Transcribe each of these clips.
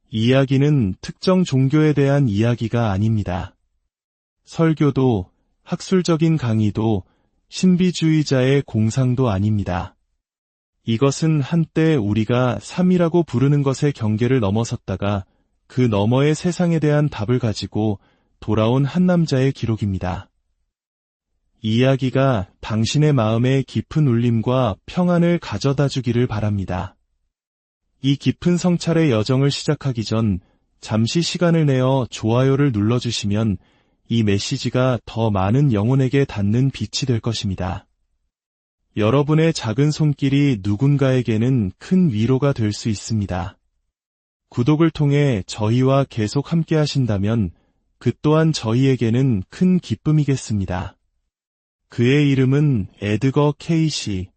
이 이야기는 특정 종교에 대한 이야기가 아닙니다. 설교도, 학술적인 강의도, 신비주의자의 공상도 아닙니다. 이것은 한때 우리가 삼이라고 부르는 것의 경계를 넘어섰다가 그 너머의 세상에 대한 답을 가지고 돌아온 한 남자의 기록입니다. 이 이야기가 당신의 마음에 깊은 울림과 평안을 가져다 주기를 바랍니다. 이 깊은 성찰의 여정을 시작하기 전 잠시 시간을 내어 좋아요를 눌러주시면 이 메시지가 더 많은 영혼에게 닿는 빛이 될 것입니다. 여러분의 작은 손길이 누군가에게는 큰 위로가 될 수 있습니다. 구독을 통해 저희와 계속 함께 하신다면 그 또한 저희에게는 큰 기쁨이겠습니다. 그의 이름은 에드거 케이시.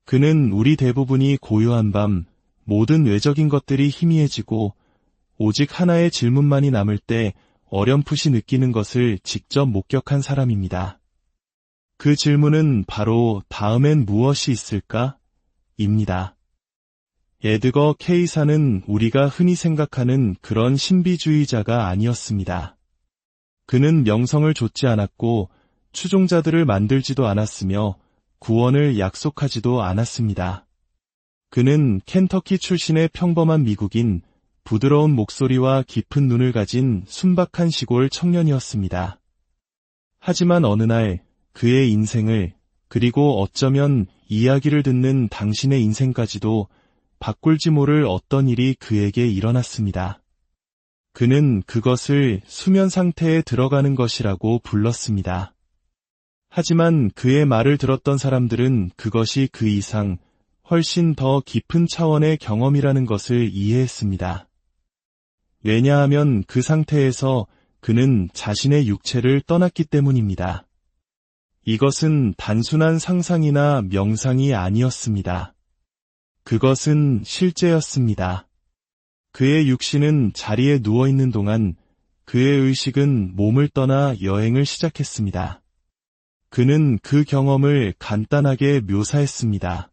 그는 우리 대부분이 고요한 밤 모든 외적인 것들이 희미해지고 오직 하나의 질문만이 남을 때 어렴풋이 느끼는 것을 직접 목격한 사람입니다. 그 질문은 바로 다음엔 무엇이 있을까? 입니다. 에드거 케이사는 우리가 흔히 생각하는 그런 신비주의자가 아니었습니다. 그는 명성을 좇지 않았고 추종자들을 만들지도 않았으며 구원을 약속하지도 않았습니다. 그는 켄터키 출신의 평범한 미국인, 부드러운 목소리와 깊은 눈을 가진 순박한 시골 청년이었습니다. 하지만 어느 날 그의 인생을, 그리고 어쩌면 이야기를 듣는 당신의 인생까지도 바꿀지 모를 어떤 일이 그에게 일어났습니다. 그는 그것을 수면 상태에 들어가는 것이라고 불렀습니다. 하지만 그의 말을 들었던 사람들은 그것이 그 이상 훨씬 더 깊은 차원의 경험이라는 것을 이해했습니다. 왜냐하면 그 상태에서 그는 자신의 육체를 떠났기 때문입니다. 이것은 단순한 상상이나 명상이 아니었습니다. 그것은 실제였습니다. 그의 육신은 자리에 누워있는 동안 그의 의식은 몸을 떠나 여행을 시작했습니다. 그는 그 경험을 간단하게 묘사했습니다.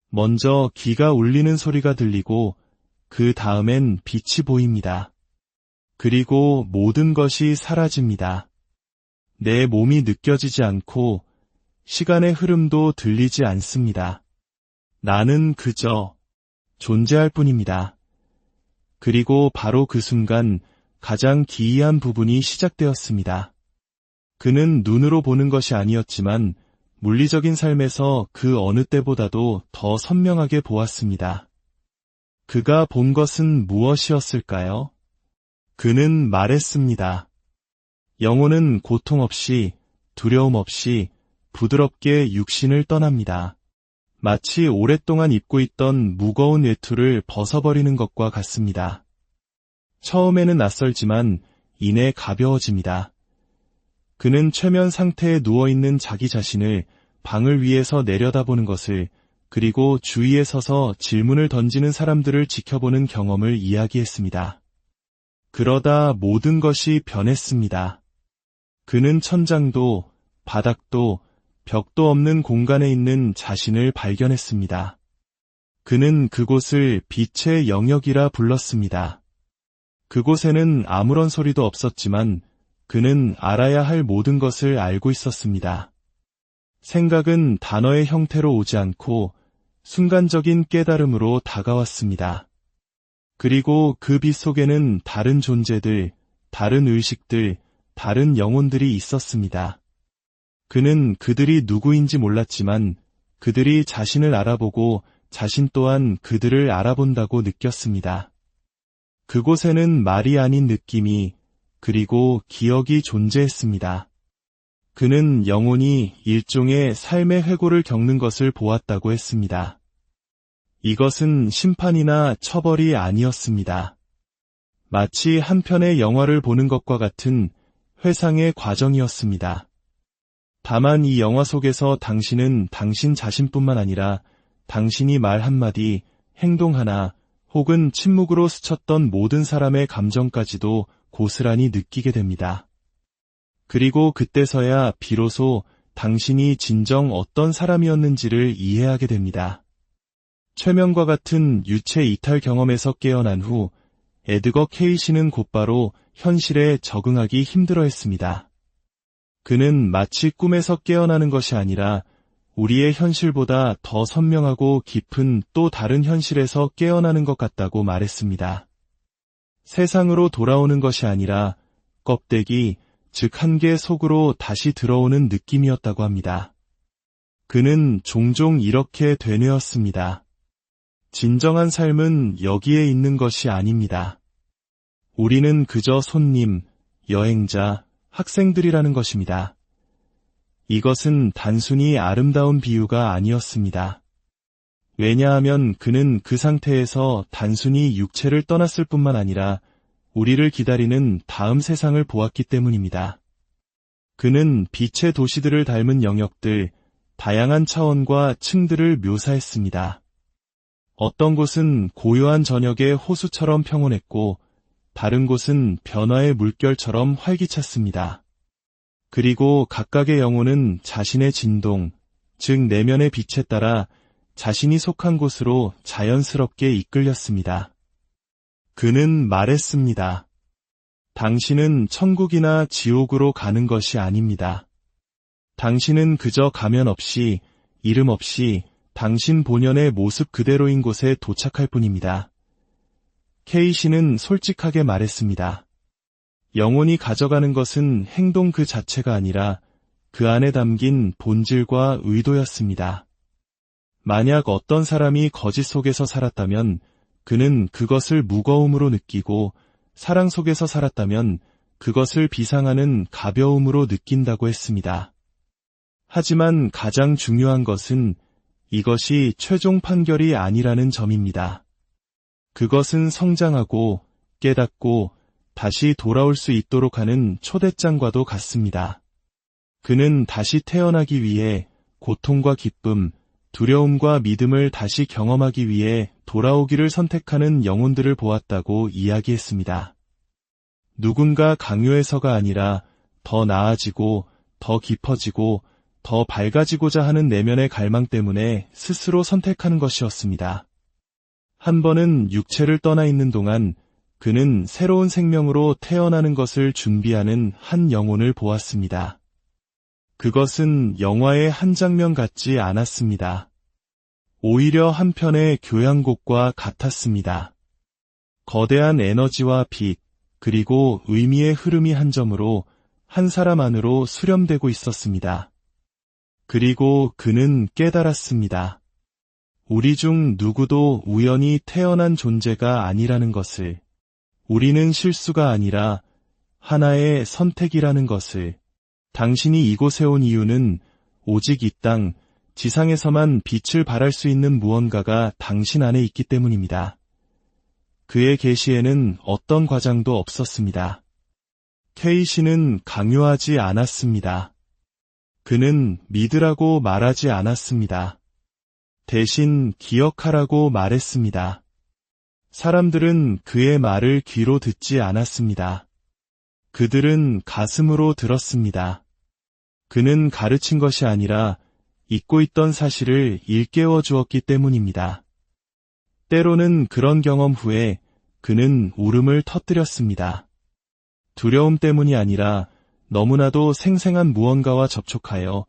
먼저 기가 울리는 소리가 들리고 그 다음엔 빛이 보입니다. 그리고 모든 것이 사라집니다. 내 몸이 느껴지지 않고 시간의 흐름도 들리지 않습니다. 나는 그저 존재할 뿐입니다. 그리고 바로 그 순간 가장 기이한 부분이 시작되었습니다. 그는 눈으로 보는 것이 아니었지만 물리적인 삶에서 그 어느 때보다도 더 선명하게 보았습니다. 그가 본 것은 무엇이었을까요? 그는 말했습니다. 영혼은 고통 없이, 두려움 없이 부드럽게 육신을 떠납니다. 마치 오랫동안 입고 있던 무거운 외투를 벗어버리는 것과 같습니다. 처음에는 낯설지만 이내 가벼워집니다. 그는 최면 상태에 누워있는 자기 자신을 방을 위에서 내려다보는 것을, 그리고 주위에 서서 질문을 던지는 사람들을 지켜보는 경험을 이야기했습니다. 그러다 모든 것이 변했습니다. 그는 천장도, 바닥도, 벽도 없는 공간에 있는 자신을 발견했습니다. 그는 그곳을 빛의 영역이라 불렀습니다. 그곳에는 아무런 소리도 없었지만 그는 알아야 할 모든 것을 알고 있었습니다. 생각은 단어의 형태로 오지 않고 순간적인 깨달음으로 다가왔습니다. 그리고 그 빛 속에는 다른 존재들, 다른 의식들, 다른 영혼들이 있었습니다. 그는 그들이 누구인지 몰랐지만 그들이 자신을 알아보고 자신 또한 그들을 알아본다고 느꼈습니다. 그곳에는 말이 아닌 느낌이, 그리고 기억이 존재했습니다. 그는 영혼이 일종의 삶의 회고를 겪는 것을 보았다고 했습니다. 이것은 심판이나 처벌이 아니었습니다. 마치 한 편의 영화를 보는 것과 같은 회상의 과정이었습니다. 다만 이 영화 속에서 당신은 당신 자신뿐만 아니라 당신이 말 한마디, 행동 하나, 혹은 침묵으로 스쳤던 모든 사람의 감정까지도 고스란히 느끼게 됩니다. 그리고 그때서야 비로소 당신이 진정 어떤 사람이었는지를 이해하게 됩니다. 최면과 같은 유체 이탈 경험에서 깨어난 후 에드거 케이시는 곧바로 현실에 적응하기 힘들어했습니다. 그는 마치 꿈에서 깨어나는 것이 아니라 우리의 현실보다 더 선명하고 깊은 또 다른 현실에서 깨어나는 것 같다고 말했습니다. 세상으로 돌아오는 것이 아니라 껍데기, 즉 한계 속으로 다시 들어오는 느낌이었다고 합니다. 그는 종종 이렇게 되뇌었습니다. 진정한 삶은 여기에 있는 것이 아닙니다. 우리는 그저 손님, 여행자, 학생들이라는 것입니다. 이것은 단순히 아름다운 비유가 아니었습니다. 왜냐하면 그는 그 상태에서 단순히 육체를 떠났을 뿐만 아니라 우리를 기다리는 다음 세상을 보았기 때문입니다. 그는 빛의 도시들을 닮은 영역들, 다양한 차원과 층들을 묘사했습니다. 어떤 곳은 고요한 저녁의 호수처럼 평온했고 다른 곳은 변화의 물결처럼 활기찼습니다. 그리고 각각의 영혼은 자신의 진동, 즉 내면의 빛에 따라 자신이 속한 곳으로 자연스럽게 이끌렸습니다. 그는 말했습니다. 당신은 천국이나 지옥으로 가는 것이 아닙니다. 당신은 그저 가면 없이, 이름 없이 당신 본연의 모습 그대로인 곳에 도착할 뿐입니다. 케이시는 솔직하게 말했습니다. 영혼이 가져가는 것은 행동 그 자체가 아니라 그 안에 담긴 본질과 의도였습니다. 만약 어떤 사람이 거짓 속에서 살았다면 그는 그것을 무거움으로 느끼고 사랑 속에서 살았다면 그것을 비상하는 가벼움으로 느낀다고 했습니다. 하지만 가장 중요한 것은 이것이 최종 판결이 아니라는 점입니다. 그것은 성장하고 깨닫고 다시 돌아올 수 있도록 하는 초대장과도 같습니다. 그는 다시 태어나기 위해 고통과 기쁨, 두려움과 믿음을 다시 경험하기 위해 돌아오기를 선택하는 영혼들을 보았다고 이야기했습니다. 누군가 강요해서가 아니라 더 나아지고 더 깊어지고 더 밝아지고자 하는 내면의 갈망 때문에 스스로 선택하는 것이었습니다. 한 번은 육체를 떠나 있는 동안 그는 새로운 생명으로 태어나는 것을 준비하는 한 영혼을 보았습니다. 그것은 영화의 한 장면 같지 않았습니다. 오히려 한 편의 교향곡과 같았습니다. 거대한 에너지와 빛, 그리고 의미의 흐름이 한 점으로 한 사람 안으로 수렴되고 있었습니다. 그리고 그는 깨달았습니다. 우리 중 누구도 우연히 태어난 존재가 아니라는 것을, 우리는 실수가 아니라 하나의 선택이라는 것을, 당신이 이곳에 온 이유는 오직 이 땅, 지상에서만 빛을 발할 수 있는 무언가가 당신 안에 있기 때문입니다. 그의 계시에는 어떤 과장도 없었습니다. 케이시는 강요하지 않았습니다. 그는 믿으라고 말하지 않았습니다. 대신 기억하라고 말했습니다. 사람들은 그의 말을 귀로 듣지 않았습니다. 그들은 가슴으로 들었습니다. 그는 가르친 것이 아니라 잊고 있던 사실을 일깨워 주었기 때문입니다. 때로는 그런 경험 후에 그는 울음을 터뜨렸습니다. 두려움 때문이 아니라 너무나도 생생한 무언가와 접촉하여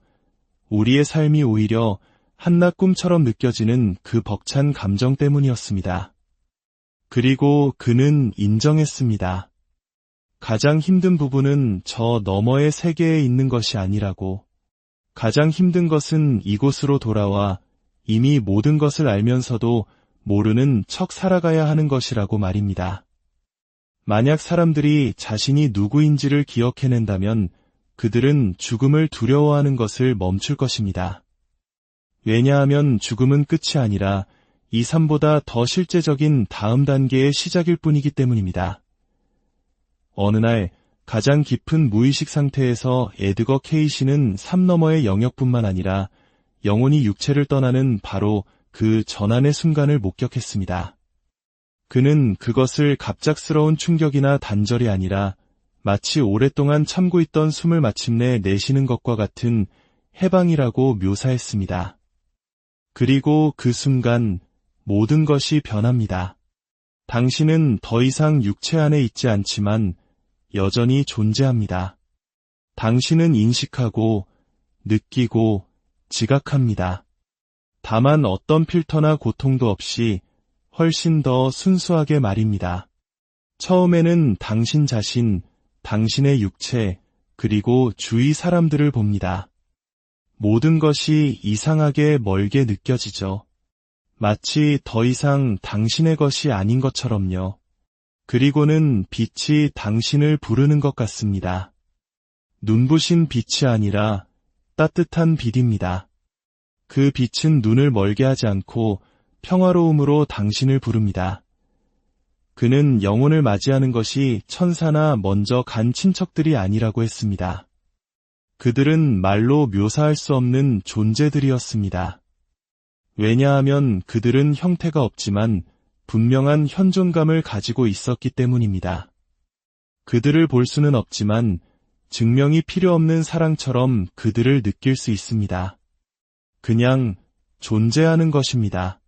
우리의 삶이 오히려 한낱 꿈처럼 느껴지는 그 벅찬 감정 때문이었습니다. 그리고 그는 인정했습니다. 가장 힘든 부분은 저 너머의 세계에 있는 것이 아니라고. 가장 힘든 것은 이곳으로 돌아와 이미 모든 것을 알면서도 모르는 척 살아가야 하는 것이라고 말입니다. 만약 사람들이 자신이 누구인지를 기억해낸다면 그들은 죽음을 두려워하는 것을 멈출 것입니다. 왜냐하면 죽음은 끝이 아니라 이 삶보다 더 실제적인 다음 단계의 시작일 뿐이기 때문입니다. 어느 날 가장 깊은 무의식 상태에서 에드거 케이시는 삶 너머의 영역뿐만 아니라 영혼이 육체를 떠나는 바로 그 전환의 순간을 목격했습니다. 그는 그것을 갑작스러운 충격이나 단절이 아니라 마치 오랫동안 참고 있던 숨을 마침내 내쉬는 것과 같은 해방이라고 묘사했습니다. 그리고 그 순간 모든 것이 변합니다. 당신은 더 이상 육체 안에 있지 않지만 여전히 존재합니다. 당신은 인식하고, 느끼고, 지각합니다. 다만 어떤 필터나 고통도 없이 훨씬 더 순수하게 말입니다. 처음에는 당신 자신, 당신의 육체, 그리고 주위 사람들을 봅니다. 모든 것이 이상하게 멀게 느껴지죠. 마치 더 이상 당신의 것이 아닌 것처럼요. 그리고는 빛이 당신을 부르는 것 같습니다. 눈부신 빛이 아니라 따뜻한 빛입니다. 그 빛은 눈을 멀게 하지 않고 평화로움으로 당신을 부릅니다. 그는 영혼을 맞이하는 것이 천사나 먼저 간 친척들이 아니라고 했습니다. 그들은 말로 묘사할 수 없는 존재들이었습니다. 왜냐하면 그들은 형태가 없지만 분명한 현존감을 가지고 있었기 때문입니다. 그들을 볼 수는 없지만 증명이 필요 없는 사랑처럼 그들을 느낄 수 있습니다. 그냥 존재하는 것입니다.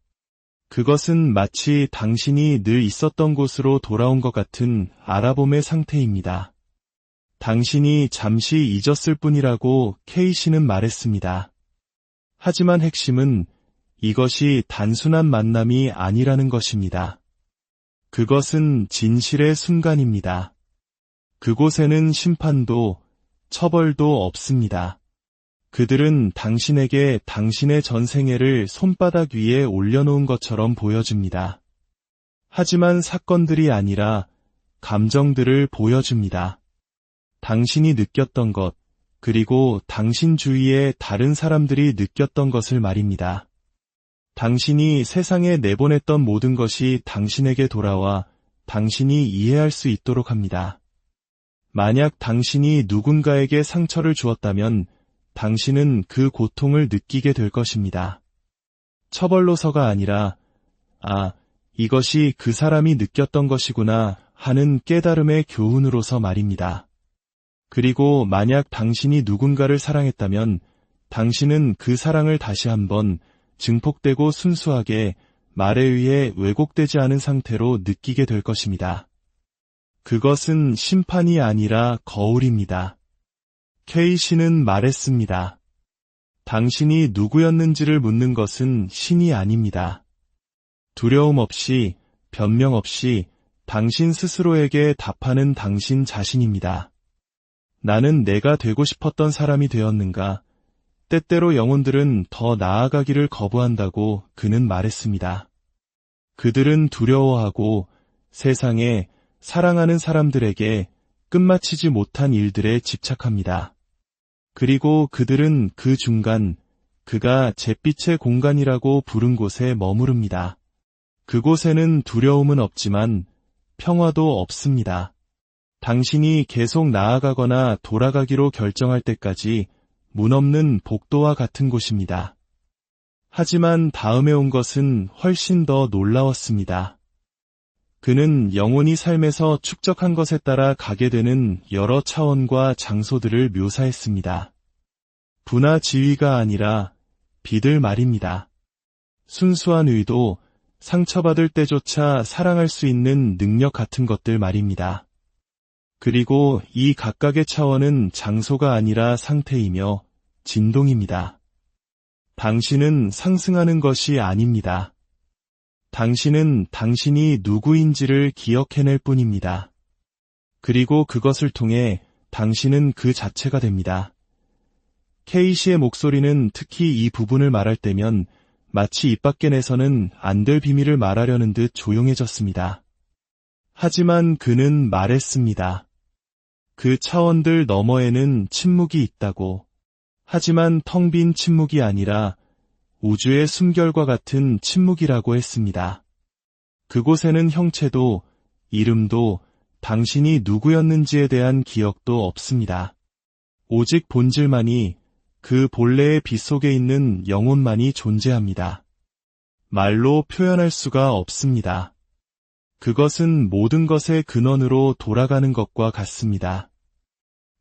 그것은 마치 당신이 늘 있었던 곳으로 돌아온 것 같은 알아봄의 상태입니다. 당신이 잠시 잊었을 뿐이라고 케이시는 말했습니다. 하지만 핵심은 이것이 단순한 만남이 아니라는 것입니다. 그것은 진실의 순간입니다. 그곳에는 심판도, 처벌도 없습니다. 그들은 당신에게 당신의 전생애를 손바닥 위에 올려놓은 것처럼 보여줍니다. 하지만 사건들이 아니라 감정들을 보여줍니다. 당신이 느꼈던 것, 그리고 당신 주위의 다른 사람들이 느꼈던 것을 말입니다. 당신이 세상에 내보냈던 모든 것이 당신에게 돌아와 당신이 이해할 수 있도록 합니다. 만약 당신이 누군가에게 상처를 주었다면 당신은 그 고통을 느끼게 될 것입니다. 처벌로서가 아니라, 이것이 그 사람이 느꼈던 것이구나 하는 깨달음의 교훈으로서 말입니다. 그리고 만약 당신이 누군가를 사랑했다면 당신은 그 사랑을 다시 한번 증폭되고 순수하게 말에 의해 왜곡되지 않은 상태로 느끼게 될 것입니다. 그것은 심판이 아니라 거울입니다. 케이시는 말했습니다. 당신이 누구였는지를 묻는 것은 신이 아닙니다. 두려움 없이, 변명 없이 당신 스스로에게 답하는 당신 자신입니다. 나는 내가 되고 싶었던 사람이 되었는가? 때때로 영혼들은 더 나아가기를 거부한다고 그는 말했습니다. 그들은 두려워하고 세상에 사랑하는 사람들에게 끝마치지 못한 일들에 집착합니다. 그리고 그들은 그 중간, 그가 잿빛의 공간이라고 부른 곳에 머무릅니다. 그곳에는 두려움은 없지만 평화도 없습니다. 당신이 계속 나아가거나 돌아가기로 결정할 때까지 문 없는 복도와 같은 곳입니다. 하지만 다음에 온 것은 훨씬 더 놀라웠습니다. 그는 영혼이 삶에서 축적한 것에 따라 가게 되는 여러 차원과 장소들을 묘사했습니다. 부나 지위가 아니라 빛을 말입니다. 순수한 의도, 상처받을 때조차 사랑할 수 있는 능력 같은 것들 말입니다. 그리고 이 각각의 차원은 장소가 아니라 상태이며 진동입니다. 당신은 상승하는 것이 아닙니다. 당신은 당신이 누구인지를 기억해낼 뿐입니다. 그리고 그것을 통해 당신은 그 자체가 됩니다. 케이시의 목소리는 특히 이 부분을 말할 때면 마치 입 밖에 내서는 안 될 비밀을 말하려는 듯 조용해졌습니다. 하지만 그는 말했습니다. 그 차원들 너머에는 침묵이 있다고. 하지만 텅 빈 침묵이 아니라 우주의 숨결과 같은 침묵이라고 했습니다. 그곳에는 형체도, 이름도, 당신이 누구였는지에 대한 기억도 없습니다. 오직 본질만이, 그 본래의 빛 속에 있는 영혼만이 존재합니다. 말로 표현할 수가 없습니다. 그것은 모든 것의 근원으로 돌아가는 것과 같습니다.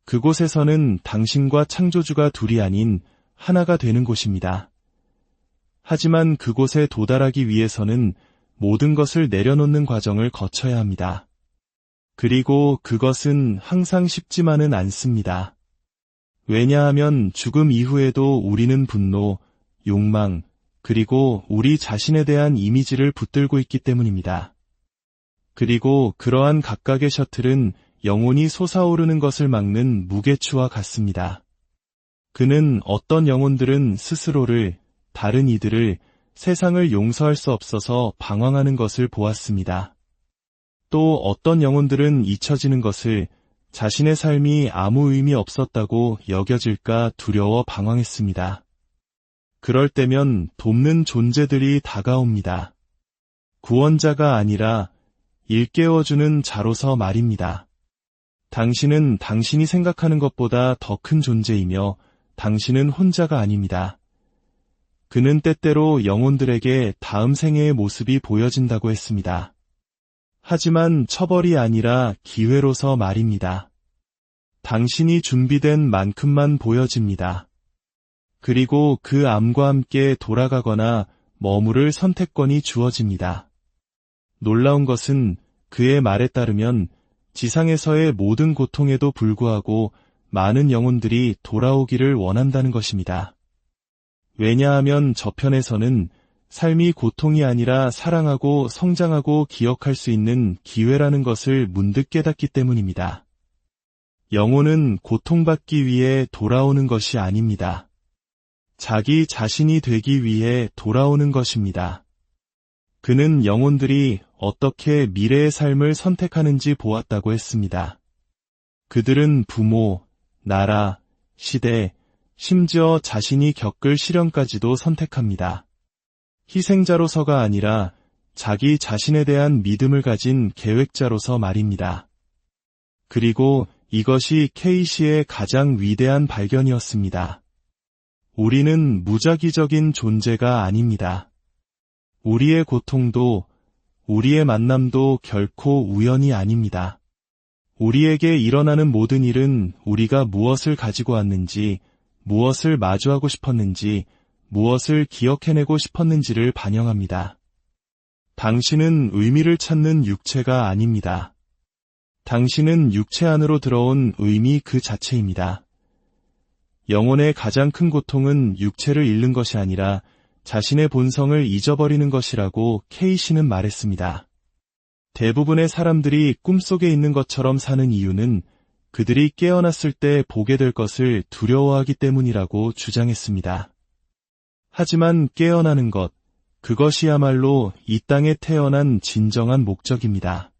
그곳에서는 당신과 창조주가 둘이 아닌 하나가 되는 곳입니다. 하지만 그곳에 도달하기 위해서는 모든 것을 내려놓는 과정을 거쳐야 합니다. 그리고 그것은 항상 쉽지만은 않습니다. 왜냐하면 죽음 이후에도 우리는 분노, 욕망, 그리고 우리 자신에 대한 이미지를 붙들고 있기 때문입니다. 그리고 그러한 각각의 셔틀은 영혼이 솟아오르는 것을 막는 무게추와 같습니다. 그는 어떤 영혼들은 스스로를, 다른 이들을, 세상을 용서할 수 없어서 방황하는 것을 보았습니다. 또 어떤 영혼들은 잊혀지는 것을, 자신의 삶이 아무 의미 없었다고 여겨질까 두려워 방황했습니다. 그럴 때면 돕는 존재들이 다가옵니다. 구원자가 아니라 일깨워주는 자로서 말입니다. 당신은 당신이 생각하는 것보다 더 큰 존재이며 당신은 혼자가 아닙니다. 그는 때때로 영혼들에게 다음 생애의 모습이 보여진다고 했습니다. 하지만 처벌이 아니라 기회로서 말입니다. 당신이 준비된 만큼만 보여집니다. 그리고 그 암과 함께 돌아가거나 머무를 선택권이 주어집니다. 놀라운 것은 그의 말에 따르면 지상에서의 모든 고통에도 불구하고 많은 영혼들이 돌아오기를 원한다는 것입니다. 왜냐하면 저편에서는 삶이 고통이 아니라 사랑하고 성장하고 기억할 수 있는 기회라는 것을 문득 깨닫기 때문입니다. 영혼은 고통받기 위해 돌아오는 것이 아닙니다. 자기 자신이 되기 위해 돌아오는 것입니다. 그는 영혼들이 어떻게 미래의 삶을 선택하는지 보았다고 했습니다. 그들은 부모, 나라, 시대, 심지어 자신이 겪을 시련까지도 선택합니다. 희생자로서가 아니라 자기 자신에 대한 믿음을 가진 계획자로서 말입니다. 그리고 이것이 케이시의 가장 위대한 발견이었습니다. 우리는 무작위적인 존재가 아닙니다. 우리의 고통도, 우리의 만남도 결코 우연이 아닙니다. 우리에게 일어나는 모든 일은 우리가 무엇을 가지고 왔는지, 무엇을 마주하고 싶었는지, 무엇을 기억해내고 싶었는지를 반영합니다. 당신은 의미를 찾는 육체가 아닙니다. 당신은 육체 안으로 들어온 의미 그 자체입니다. 영혼의 가장 큰 고통은 육체를 잃는 것이 아니라 자신의 본성을 잊어버리는 것이라고 케이시는 말했습니다. 대부분의 사람들이 꿈속에 있는 것처럼 사는 이유는 그들이 깨어났을 때 보게 될 것을 두려워하기 때문이라고 주장했습니다. 하지만 깨어나는 것, 그것이야말로 이 땅에 태어난 진정한 목적입니다.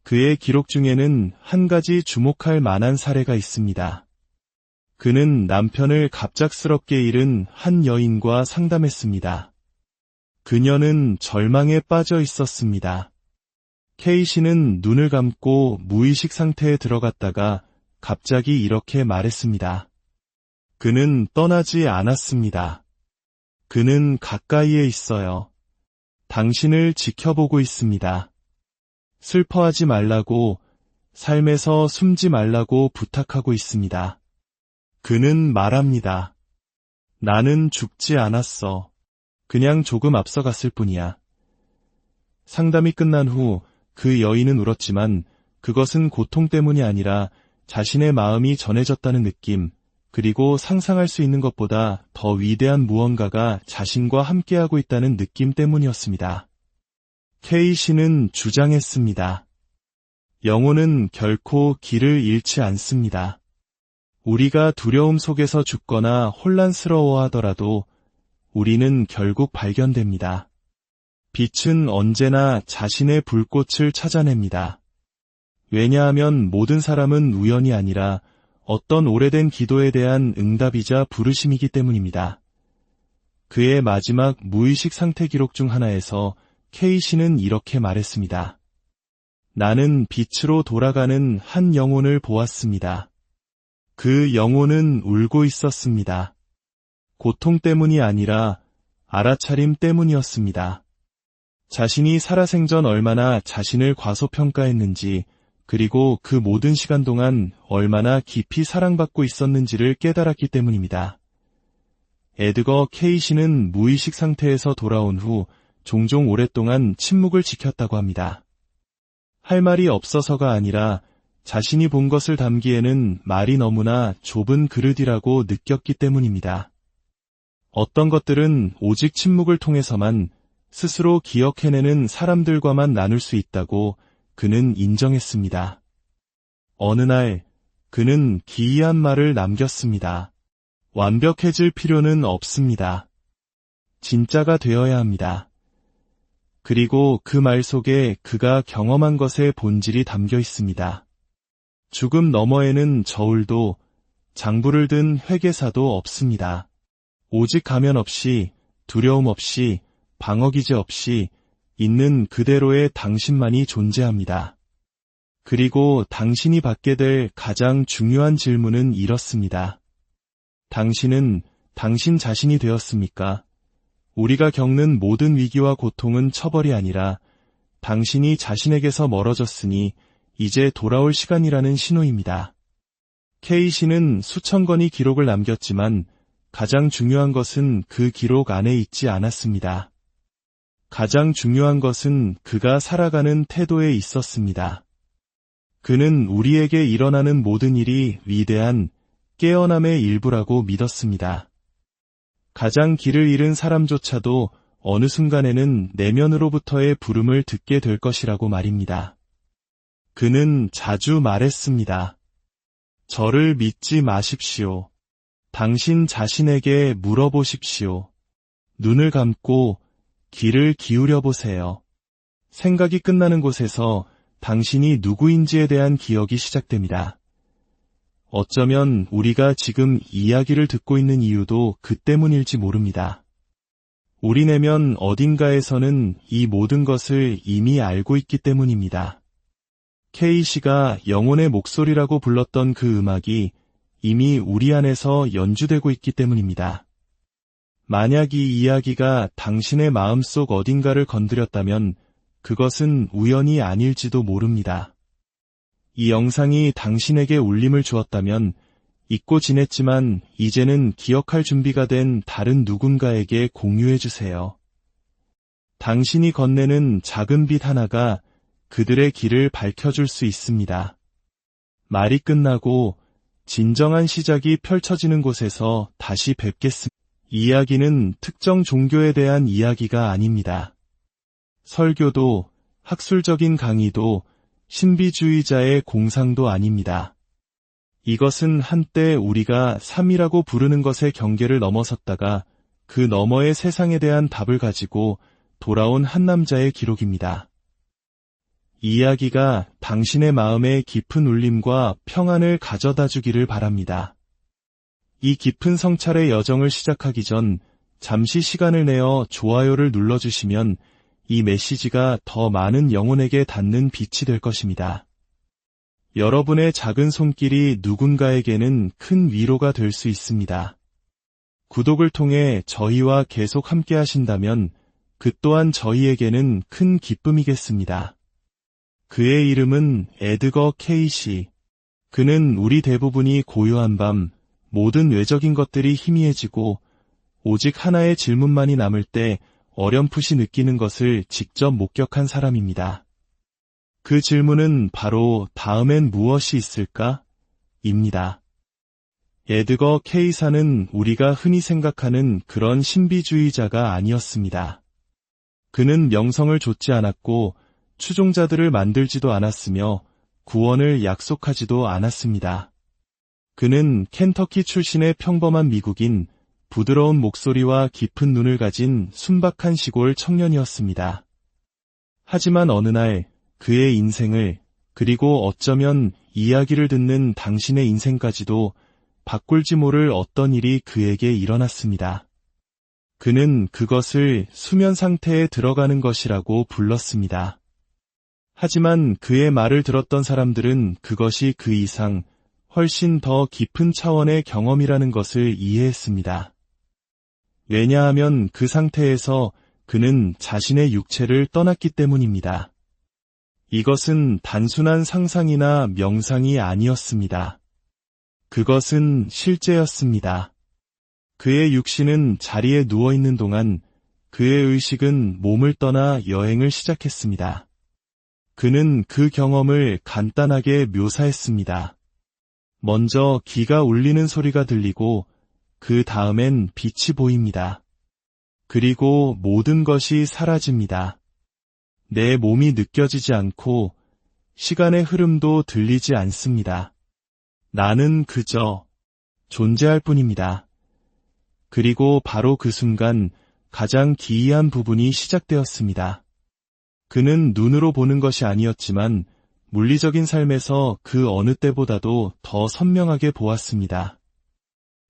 그의 기록 중에는 한 가지 주목할 만한 사례가 있습니다. 그는 남편을 갑작스럽게 잃은 한 여인과 상담했습니다. 그녀는 절망에 빠져 있었습니다. 케이시는 눈을 감고 무의식 상태에 들어갔다가 갑자기 이렇게 말했습니다. 그는 떠나지 않았습니다. 그는 가까이에 있어요. 당신을 지켜보고 있습니다. 슬퍼하지 말라고, 삶에서 숨지 말라고 부탁하고 있습니다. 그는 말합니다. 나는 죽지 않았어. 그냥 조금 앞서갔을 뿐이야. 상담이 끝난 후 그 여인은 울었지만 그것은 고통 때문이 아니라 자신의 마음이 전해졌다는 느낌, 그리고 상상할 수 있는 것보다 더 위대한 무언가가 자신과 함께하고 있다는 느낌 때문이었습니다. 케이시는 주장했습니다. 영혼은 결코 길을 잃지 않습니다. 우리가 두려움 속에서 죽거나 혼란스러워하더라도 우리는 결국 발견됩니다. 빛은 언제나 자신의 불꽃을 찾아냅니다. 왜냐하면 모든 사람은 우연이 아니라 어떤 오래된 기도에 대한 응답이자 부르심이기 때문입니다. 그의 마지막 무의식 상태 기록 중 하나에서 케이시는 이렇게 말했습니다. 나는 빛으로 돌아가는 한 영혼을 보았습니다. 그 영혼은 울고 있었습니다. 고통 때문이 아니라 알아차림 때문이었습니다. 자신이 살아생전 얼마나 자신을 과소평가했는지, 그리고 그 모든 시간 동안 얼마나 깊이 사랑받고 있었는지를 깨달았기 때문입니다. 에드거 케이시는 무의식 상태에서 돌아온 후 종종 오랫동안 침묵을 지켰다고 합니다. 할 말이 없어서가 아니라 자신이 본 것을 담기에는 말이 너무나 좁은 그릇이라고 느꼈기 때문입니다. 어떤 것들은 오직 침묵을 통해서만 스스로 기억해내는 사람들과만 나눌 수 있다고 그는 인정했습니다. 어느 날 그는 기이한 말을 남겼습니다. 완벽해질 필요는 없습니다. 진짜가 되어야 합니다. 그리고 그 말 속에 그가 경험한 것의 본질이 담겨 있습니다. 죽음 너머에는 저울도 장부를 든 회계사도 없습니다. 오직 가면 없이, 두려움 없이, 방어기제 없이 있는 그대로의 당신만이 존재합니다. 그리고 당신이 받게 될 가장 중요한 질문은 이렇습니다. 당신은 당신 자신이 되었습니까? 우리가 겪는 모든 위기와 고통은 처벌이 아니라 당신이 자신에게서 멀어졌으니 이제 돌아올 시간이라는 신호입니다. K씨는 수천 건의 기록을 남겼지만 가장 중요한 것은 그 기록 안에 있지 않았습니다. 가장 중요한 것은 그가 살아가는 태도에 있었습니다. 그는 우리에게 일어나는 모든 일이 위대한 깨어남의 일부라고 믿었습니다. 가장 길을 잃은 사람조차도 어느 순간에는 내면으로부터의 부름을 듣게 될 것이라고 말입니다. 그는 자주 말했습니다. 저를 믿지 마십시오. 당신 자신에게 물어보십시오. 눈을 감고 귀를 기울여 보세요. 생각이 끝나는 곳에서 당신이 누구인지에 대한 기억이 시작됩니다. 어쩌면 우리가 지금 이야기를 듣고 있는 이유도 그 때문일지 모릅니다. 우리 내면 어딘가에서는 이 모든 것을 이미 알고 있기 때문입니다. K씨가 영혼의 목소리라고 불렀던 그 음악이 이미 우리 안에서 연주되고 있기 때문입니다. 만약 이 이야기가 당신의 마음속 어딘가를 건드렸다면 그것은 우연이 아닐지도 모릅니다. 이 영상이 당신에게 울림을 주었다면 잊고 지냈지만 이제는 기억할 준비가 된 다른 누군가에게 공유해 주세요. 당신이 건네는 작은 빛 하나가 그들의 길을 밝혀줄 수 있습니다. 말이 끝나고 진정한 시작이 펼쳐지는 곳에서 다시 뵙겠습니다. 이야기는 특정 종교에 대한 이야기가 아닙니다. 설교도, 학술적인 강의도, 신비주의자의 공상도 아닙니다. 이것은 한때 우리가 삶이라고 부르는 것의 경계를 넘어섰다가 그 너머의 세상에 대한 답을 가지고 돌아온 한 남자의 기록입니다. 이야기가 당신의 마음에 깊은 울림과 평안을 가져다 주기를 바랍니다. 이 깊은 성찰의 여정을 시작하기 전 잠시 시간을 내어 좋아요를 눌러주시면 이 메시지가 더 많은 영혼에게 닿는 빛이 될 것입니다. 여러분의 작은 손길이 누군가에게는 큰 위로가 될 수 있습니다. 구독을 통해 저희와 계속 함께 하신다면 그 또한 저희에게는 큰 기쁨이겠습니다. 그의 이름은 에드거 K씨. 그는 우리 대부분이 고요한 밤, 모든 외적인 것들이 희미해지고 오직 하나의 질문만이 남을 때 어렴풋이 느끼는 것을 직접 목격한 사람입니다. 그 질문은 바로 다음엔 무엇이 있을까? 입니다. 에드거 K사는 우리가 흔히 생각하는 그런 신비주의자가 아니었습니다. 그는 명성을 좇지 않았고 추종자들을 만들지도 않았으며 구원을 약속하지도 않았습니다. 그는 켄터키 출신의 평범한 미국인, 부드러운 목소리와 깊은 눈을 가진 순박한 시골 청년이었습니다. 하지만 어느 날 그의 인생을, 그리고 어쩌면 이야기를 듣는 당신의 인생까지도 바꿀지 모를 어떤 일이 그에게 일어났습니다. 그는 그것을 수면 상태에 들어가는 것이라고 불렀습니다. 하지만 그의 말을 들었던 사람들은 그것이 그 이상 훨씬 더 깊은 차원의 경험이라는 것을 이해했습니다. 왜냐하면 그 상태에서 그는 자신의 육체를 떠났기 때문입니다. 이것은 단순한 상상이나 명상이 아니었습니다. 그것은 실제였습니다. 그의 육신은 자리에 누워있는 동안 그의 의식은 몸을 떠나 여행을 시작했습니다. 그는 그 경험을 간단하게 묘사했습니다. 먼저 기가 울리는 소리가 들리고 그 다음엔 빛이 보입니다. 그리고 모든 것이 사라집니다. 내 몸이 느껴지지 않고 시간의 흐름도 들리지 않습니다. 나는 그저 존재할 뿐입니다. 그리고 바로 그 순간 가장 기이한 부분이 시작되었습니다. 그는 눈으로 보는 것이 아니었지만 물리적인 삶에서 그 어느 때보다도 더 선명하게 보았습니다.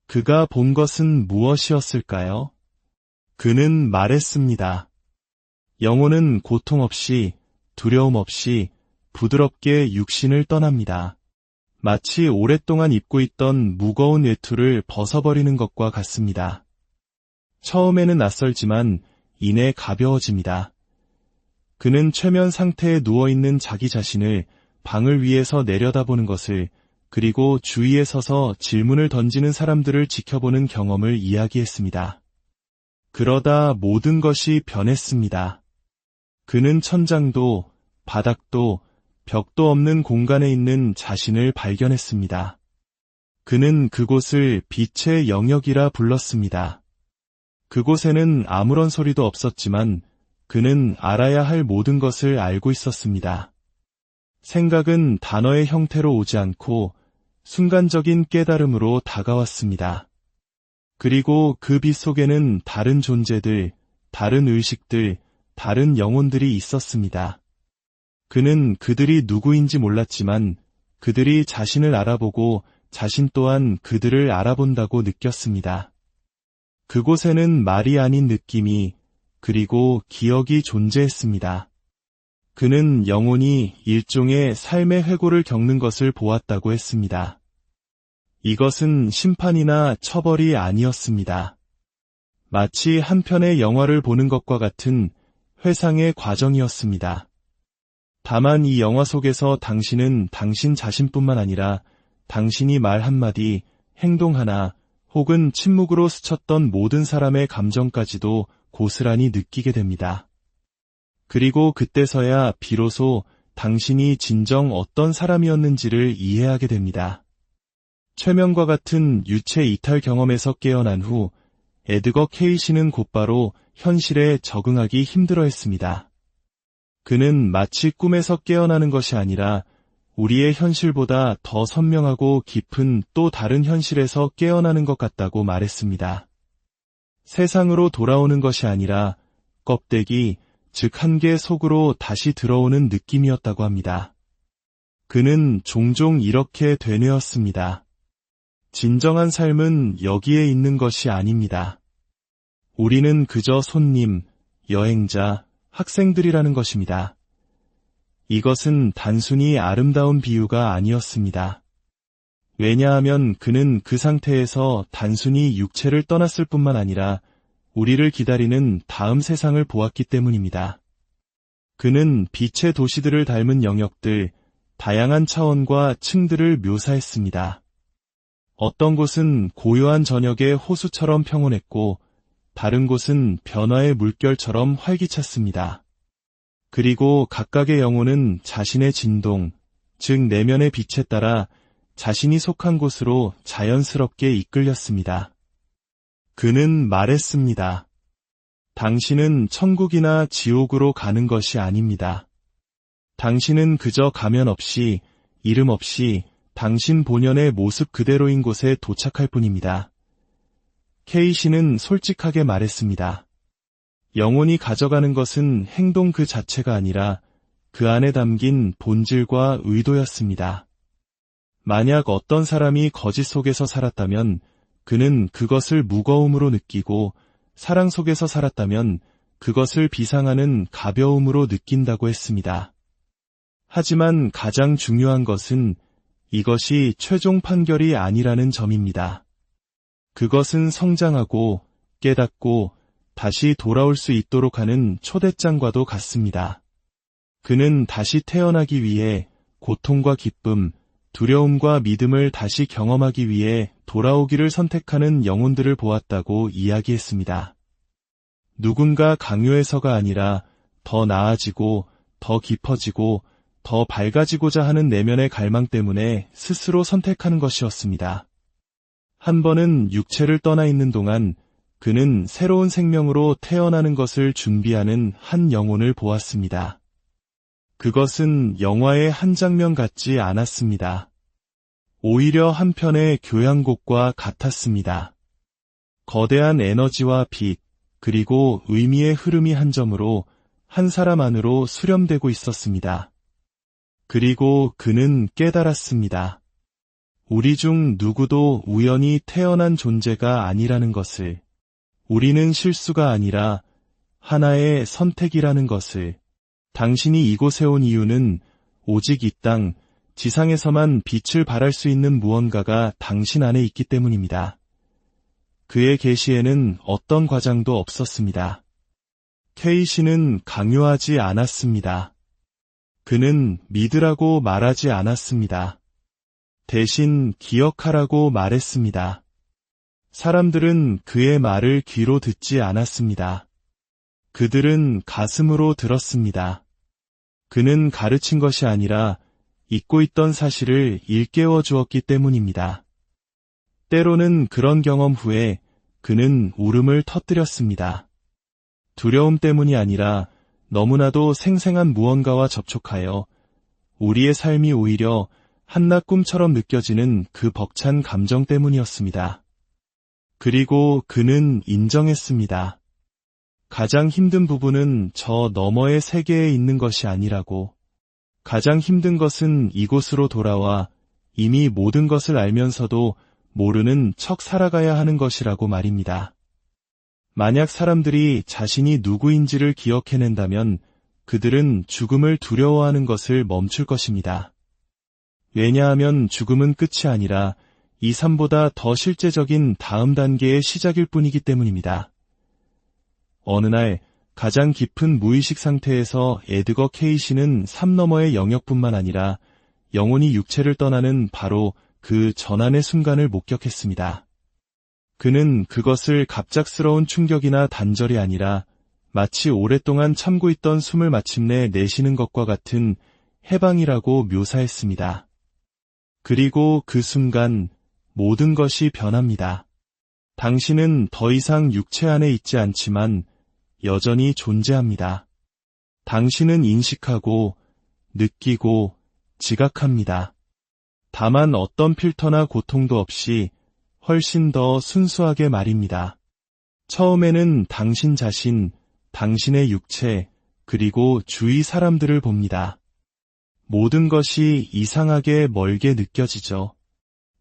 그가 본 것은 무엇이었을까요? 그는 말했습니다. 영혼은 고통 없이, 두려움 없이 부드럽게 육신을 떠납니다. 마치 오랫동안 입고 있던 무거운 외투를 벗어버리는 것과 같습니다. 처음에는 낯설지만 이내 가벼워집니다. 그는 최면 상태에 누워있는 자기 자신을 방을 위에서 내려다보는 것을, 그리고 주위에 서서 질문을 던지는 사람들을 지켜보는 경험을 이야기했습니다. 그러다 모든 것이 변했습니다. 그는 천장도, 바닥도, 벽도 없는 공간에 있는 자신을 발견했습니다. 그는 그곳을 빛의 영역이라 불렀습니다. 그곳에는 아무런 소리도 없었지만 그는 알아야 할 모든 것을 알고 있었습니다. 생각은 단어의 형태로 오지 않고 순간적인 깨달음으로 다가왔습니다. 그리고 그 빛 속에는 다른 존재들, 다른 의식들, 다른 영혼들이 있었습니다. 그는 그들이 누구인지 몰랐지만 그들이 자신을 알아보고 자신 또한 그들을 알아본다고 느꼈습니다. 그곳에는 말이 아닌 느낌이, 그리고 기억이 존재했습니다. 그는 영혼이 일종의 삶의 회고를 겪는 것을 보았다고 했습니다. 이것은 심판이나 처벌이 아니었습니다. 마치 한 편의 영화를 보는 것과 같은 회상의 과정이었습니다. 다만 이 영화 속에서 당신은 당신 자신뿐만 아니라 당신이 말 한마디, 행동 하나, 혹은 침묵으로 스쳤던 모든 사람의 감정까지도 고스란히 느끼게 됩니다. 그리고 그때서야 비로소 당신이 진정 어떤 사람이었는지를 이해하게 됩니다. 최면과 같은 유체 이탈 경험에서 깨어난 후 에드거 케이시는 곧바로 현실에 적응하기 힘들어했습니다. 그는 마치 꿈에서 깨어나는 것이 아니라 우리의 현실보다 더 선명하고 깊은 또 다른 현실에서 깨어나는 것 같다고 말했습니다. 세상으로 돌아오는 것이 아니라 껍데기, 즉 한계 속으로 다시 들어오는 느낌이었다고 합니다. 그는 종종 이렇게 되뇌었습니다. 진정한 삶은 여기에 있는 것이 아닙니다. 우리는 그저 손님, 여행자, 학생들이라는 것입니다. 이것은 단순히 아름다운 비유가 아니었습니다. 왜냐하면 그는 그 상태에서 단순히 육체를 떠났을 뿐만 아니라 우리를 기다리는 다음 세상을 보았기 때문입니다. 그는 빛의 도시들을 닮은 영역들, 다양한 차원과 층들을 묘사했습니다. 어떤 곳은 고요한 저녁의 호수처럼 평온했고 다른 곳은 변화의 물결처럼 활기찼습니다. 그리고 각각의 영혼은 자신의 진동, 즉 내면의 빛에 따라 자신이 속한 곳으로 자연스럽게 이끌렸습니다. 그는 말했습니다. 당신은 천국이나 지옥으로 가는 것이 아닙니다. 당신은 그저 가면 없이, 이름 없이 당신 본연의 모습 그대로인 곳에 도착할 뿐입니다. 케이시는 솔직하게 말했습니다. 영혼이 가져가는 것은 행동 그 자체가 아니라 그 안에 담긴 본질과 의도였습니다. 만약 어떤 사람이 거짓 속에서 살았다면 그는 그것을 무거움으로 느끼고 사랑 속에서 살았다면 그것을 비상하는 가벼움으로 느낀다고 했습니다. 하지만 가장 중요한 것은 이것이 최종 판결이 아니라는 점입니다. 그것은 성장하고 깨닫고 다시 돌아올 수 있도록 하는 초대장과도 같습니다. 그는 다시 태어나기 위해 고통과 기쁨, 두려움과 믿음을 다시 경험하기 위해 돌아오기를 선택하는 영혼들을 보았다고 이야기했습니다. 누군가 강요해서가 아니라 더 나아지고 더 깊어지고 더 밝아지고자 하는 내면의 갈망 때문에 스스로 선택하는 것이었습니다. 한 번은 육체를 떠나 있는 동안 그는 새로운 생명으로 태어나는 것을 준비하는 한 영혼을 보았습니다. 그것은 영화의 한 장면 같지 않았습니다. 오히려 한 편의 교향곡과 같았습니다. 거대한 에너지와 빛, 그리고 의미의 흐름이 한 점으로 한 사람 안으로 수렴되고 있었습니다. 그리고 그는 깨달았습니다. 우리 중 누구도 우연히 태어난 존재가 아니라는 것을, 우리는 실수가 아니라 하나의 선택이라는 것을, 당신이 이곳에 온 이유는 오직 이 땅, 지상에서만 빛을 발할 수 있는 무언가가 당신 안에 있기 때문입니다. 그의 계시에는 어떤 과장도 없었습니다. 케이시는 강요하지 않았습니다. 그는 믿으라고 말하지 않았습니다. 대신 기억하라고 말했습니다. 사람들은 그의 말을 귀로 듣지 않았습니다. 그들은 가슴으로 들었습니다. 그는 가르친 것이 아니라 잊고 있던 사실을 일깨워 주었기 때문입니다. 때로는 그런 경험 후에 그는 울음을 터뜨렸습니다. 두려움 때문이 아니라 너무나도 생생한 무언가와 접촉하여 우리의 삶이 오히려 한낮 꿈처럼 느껴지는 그 벅찬 감정 때문이었습니다. 그리고 그는 인정했습니다. 가장 힘든 부분은 저 너머의 세계에 있는 것이 아니라고. 가장 힘든 것은 이곳으로 돌아와 이미 모든 것을 알면서도 모르는 척 살아가야 하는 것이라고 말입니다. 만약 사람들이 자신이 누구인지를 기억해낸다면 그들은 죽음을 두려워하는 것을 멈출 것입니다. 왜냐하면 죽음은 끝이 아니라 이 삶보다 더 실제적인 다음 단계의 시작일 뿐이기 때문입니다. 어느 날 가장 깊은 무의식 상태에서 에드거 케이시는 삶 너머의 영역뿐만 아니라 영혼이 육체를 떠나는 바로 그 전환의 순간을 목격했습니다. 그는 그것을 갑작스러운 충격이나 단절이 아니라 마치 오랫동안 참고 있던 숨을 마침내 내쉬는 것과 같은 해방이라고 묘사했습니다. 그리고 그 순간 모든 것이 변합니다. 당신은 더 이상 육체 안에 있지 않지만 여전히 존재합니다. 당신은 인식하고, 느끼고, 지각합니다. 다만 어떤 필터나 고통도 없이 훨씬 더 순수하게 말입니다. 처음에는 당신 자신, 당신의 육체, 그리고 주위 사람들을 봅니다. 모든 것이 이상하게 멀게 느껴지죠.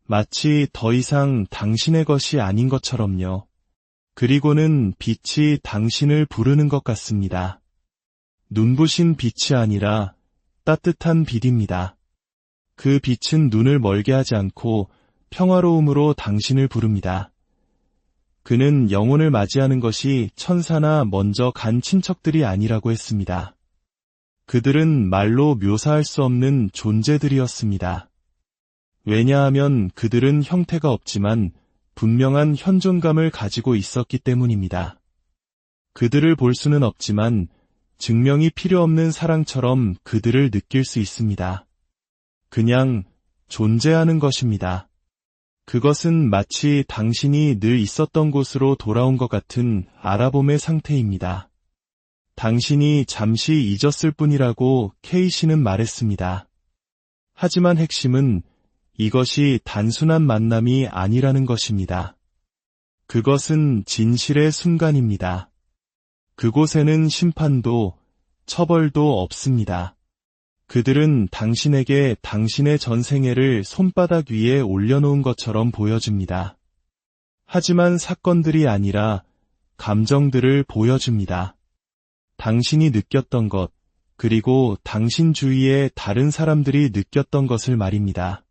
마치 더 이상 당신의 것이 아닌 것처럼요. 그리고는 빛이 당신을 부르는 것 같습니다. 눈부신 빛이 아니라 따뜻한 빛입니다. 그 빛은 눈을 멀게 하지 않고 평화로움으로 당신을 부릅니다. 그는 영혼을 맞이하는 것이 천사나 먼저 간 친척들이 아니라고 했습니다. 그들은 말로 묘사할 수 없는 존재들이었습니다. 왜냐하면 그들은 형태가 없지만 분명한 현존감을 가지고 있었기 때문입니다. 그들을 볼 수는 없지만 증명이 필요 없는 사랑처럼 그들을 느낄 수 있습니다. 그냥 존재하는 것입니다. 그것은 마치 당신이 늘 있었던 곳으로 돌아온 것 같은 알아봄의 상태입니다. 당신이 잠시 잊었을 뿐이라고 케이시는 말했습니다. 하지만 핵심은 이것이 단순한 만남이 아니라는 것입니다. 그것은 진실의 순간입니다. 그곳에는 심판도 처벌도 없습니다. 그들은 당신에게 당신의 전생애를 손바닥 위에 올려놓은 것처럼 보여줍니다. 하지만 사건들이 아니라 감정들을 보여줍니다. 당신이 느꼈던 것, 그리고 당신 주위의 다른 사람들이 느꼈던 것을 말입니다.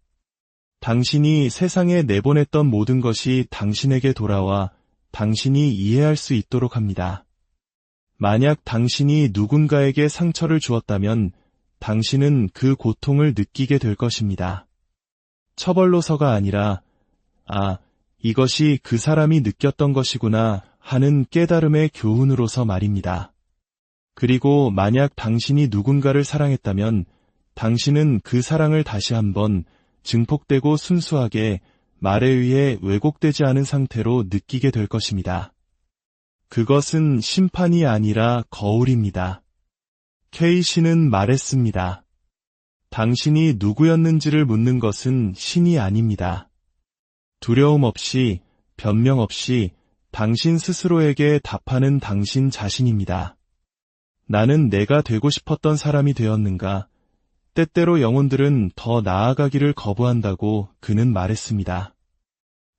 당신이 세상에 내보냈던 모든 것이 당신에게 돌아와 당신이 이해할 수 있도록 합니다. 만약 당신이 누군가에게 상처를 주었다면 당신은 그 고통을 느끼게 될 것입니다. 처벌로서가 아니라, 이것이 그 사람이 느꼈던 것이구나 하는 깨달음의 교훈으로서 말입니다. 그리고 만약 당신이 누군가를 사랑했다면 당신은 그 사랑을 다시 한번 증폭되고 순수하게 말에 의해 왜곡되지 않은 상태로 느끼게 될 것입니다. 그것은 심판이 아니라 거울입니다. K씨는 말했습니다. 당신이 누구였는지를 묻는 것은 신이 아닙니다. 두려움 없이, 변명 없이 당신 스스로에게 답하는 당신 자신입니다. 나는 내가 되고 싶었던 사람이 되었는가? 때때로 영혼들은 더 나아가기를 거부한다고 그는 말했습니다.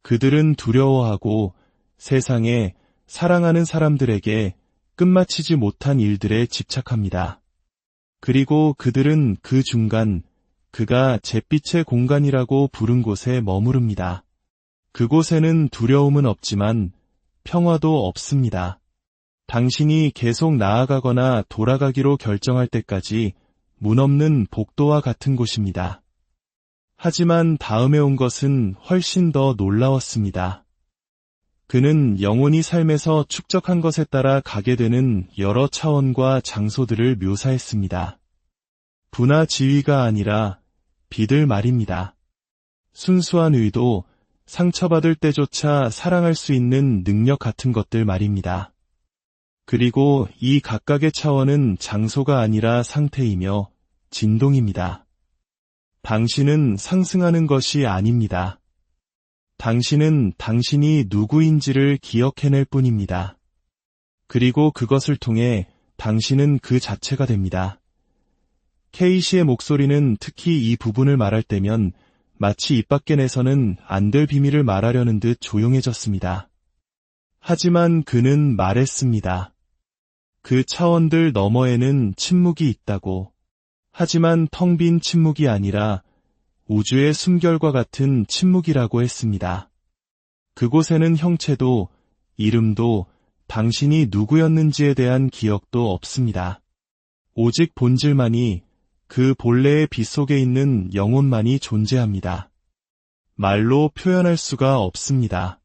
그들은 두려워하고 세상에 사랑하는 사람들에게 끝마치지 못한 일들에 집착합니다. 그리고 그들은 그 중간, 그가 잿빛의 공간이라고 부른 곳에 머무릅니다. 그곳에는 두려움은 없지만 평화도 없습니다. 당신이 계속 나아가거나 돌아가기로 결정할 때까지 문 없는 복도와 같은 곳입니다. 하지만 다음에 온 것은 훨씬 더 놀라웠습니다. 그는 영혼이 삶에서 축적한 것에 따라 가게 되는 여러 차원과 장소들을 묘사했습니다. 부나 지위가 아니라 빛을 말입니다. 순수한 의도, 상처받을 때조차 사랑할 수 있는 능력 같은 것들 말입니다. 그리고 이 각각의 차원은 장소가 아니라 상태이며 진동입니다. 당신은 상승하는 것이 아닙니다. 당신은 당신이 누구인지를 기억해낼 뿐입니다. 그리고 그것을 통해 당신은 그 자체가 됩니다. K씨의 목소리는 특히 이 부분을 말할 때면 마치 입 밖에 내서는 안 될 비밀을 말하려는 듯 조용해졌습니다. 하지만 그는 말했습니다. 그 차원들 너머에는 침묵이 있다고. 하지만 텅 빈 침묵이 아니라 우주의 숨결과 같은 침묵이라고 했습니다. 그곳에는 형체도, 이름도, 당신이 누구였는지에 대한 기억도 없습니다. 오직 본질만이, 그 본래의 빛 속에 있는 영혼만이 존재합니다. 말로 표현할 수가 없습니다.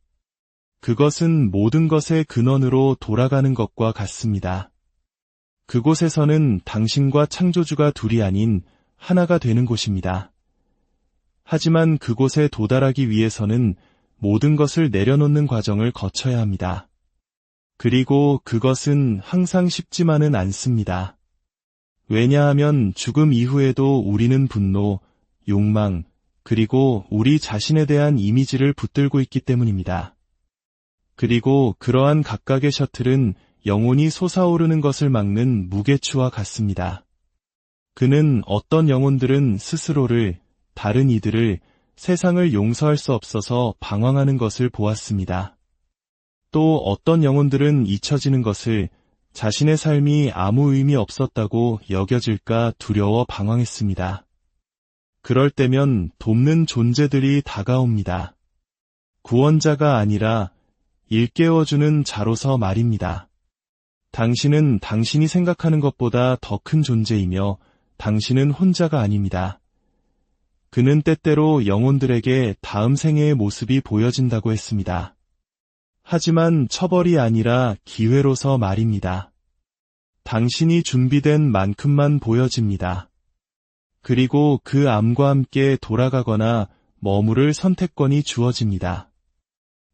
그것은 모든 것의 근원으로 돌아가는 것과 같습니다. 그곳에서는 당신과 창조주가 둘이 아닌 하나가 되는 곳입니다. 하지만 그곳에 도달하기 위해서는 모든 것을 내려놓는 과정을 거쳐야 합니다. 그리고 그것은 항상 쉽지만은 않습니다. 왜냐하면 죽음 이후에도 우리는 분노, 욕망, 그리고 우리 자신에 대한 이미지를 붙들고 있기 때문입니다. 그리고 그러한 각각의 셔틀은 영혼이 솟아오르는 것을 막는 무게추와 같습니다. 그는 어떤 영혼들은 스스로를, 다른 이들을, 세상을 용서할 수 없어서 방황하는 것을 보았습니다. 또 어떤 영혼들은 잊혀지는 것을, 자신의 삶이 아무 의미 없었다고 여겨질까 두려워 방황했습니다. 그럴 때면 돕는 존재들이 다가옵니다. 구원자가 아니라 일깨워주는 자로서 말입니다. 당신은 당신이 생각하는 것보다 더 큰 존재이며 당신은 혼자가 아닙니다. 그는 때때로 영혼들에게 다음 생애의 모습이 보여진다고 했습니다. 하지만 처벌이 아니라 기회로서 말입니다. 당신이 준비된 만큼만 보여집니다. 그리고 그 암과 함께 돌아가거나 머무를 선택권이 주어집니다.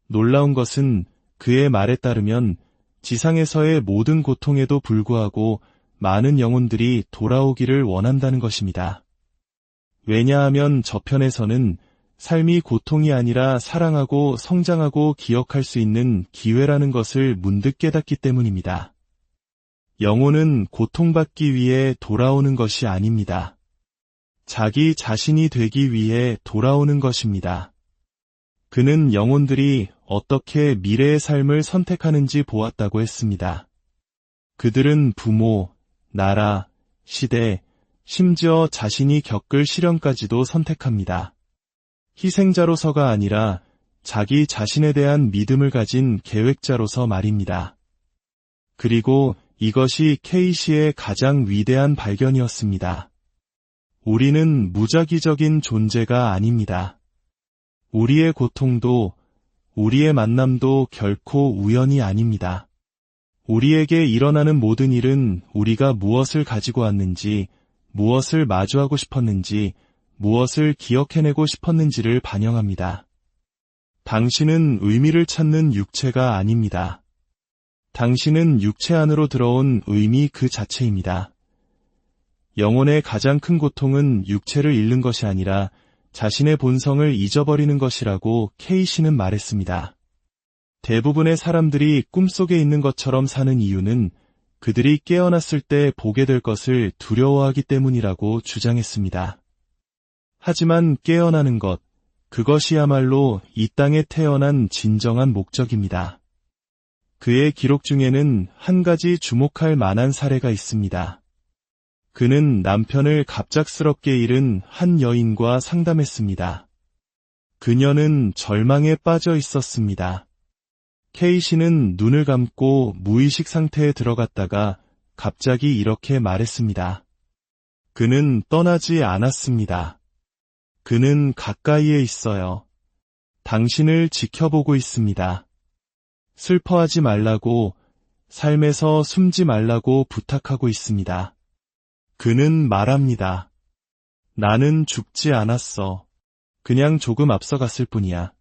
놀라운 것은 그의 말에 따르면 지상에서의 모든 고통에도 불구하고 많은 영혼들이 돌아오기를 원한다는 것입니다. 왜냐하면 저편에서는 삶이 고통이 아니라 사랑하고 성장하고 기억할 수 있는 기회라는 것을 문득 깨닫기 때문입니다. 영혼은 고통받기 위해 돌아오는 것이 아닙니다. 자기 자신이 되기 위해 돌아오는 것입니다. 그는 영혼들이 어떻게 미래의 삶을 선택하는지 보았다고 했습니다. 그들은 부모, 나라, 시대, 심지어 자신이 겪을 시련까지도 선택합니다. 희생자로서가 아니라 자기 자신에 대한 믿음을 가진 계획자로서 말입니다. 그리고 이것이 K씨의 가장 위대한 발견이었습니다. 우리는 무작위적인 존재가 아닙니다. 우리의 고통도, 우리의 만남도 결코 우연이 아닙니다. 우리에게 일어나는 모든 일은 우리가 무엇을 가지고 왔는지, 무엇을 마주하고 싶었는지, 무엇을 기억해내고 싶었는지를 반영합니다. 당신은 의미를 찾는 육체가 아닙니다. 당신은 육체 안으로 들어온 의미 그 자체입니다. 영혼의 가장 큰 고통은 육체를 잃는 것이 아니라 자신의 본성을 잊어버리는 것이라고 케이시는 말했습니다. 대부분의 사람들이 꿈속에 있는 것처럼 사는 이유는 그들이 깨어났을 때 보게 될 것을 두려워하기 때문이라고 주장했습니다. 하지만 깨어나는 것, 그것이야말로 이 땅에 태어난 진정한 목적입니다. 그의 기록 중에는 한 가지 주목할 만한 사례가 있습니다. 그는 남편을 갑작스럽게 잃은 한 여인과 상담했습니다. 그녀는 절망에 빠져 있었습니다. 케이시는 눈을 감고 무의식 상태에 들어갔다가 갑자기 이렇게 말했습니다. 그는 떠나지 않았습니다. 그는 가까이에 있어요. 당신을 지켜보고 있습니다. 슬퍼하지 말라고, 삶에서 숨지 말라고 부탁하고 있습니다. 그는 말합니다. 나는 죽지 않았어. 그냥 조금 앞서갔을 뿐이야.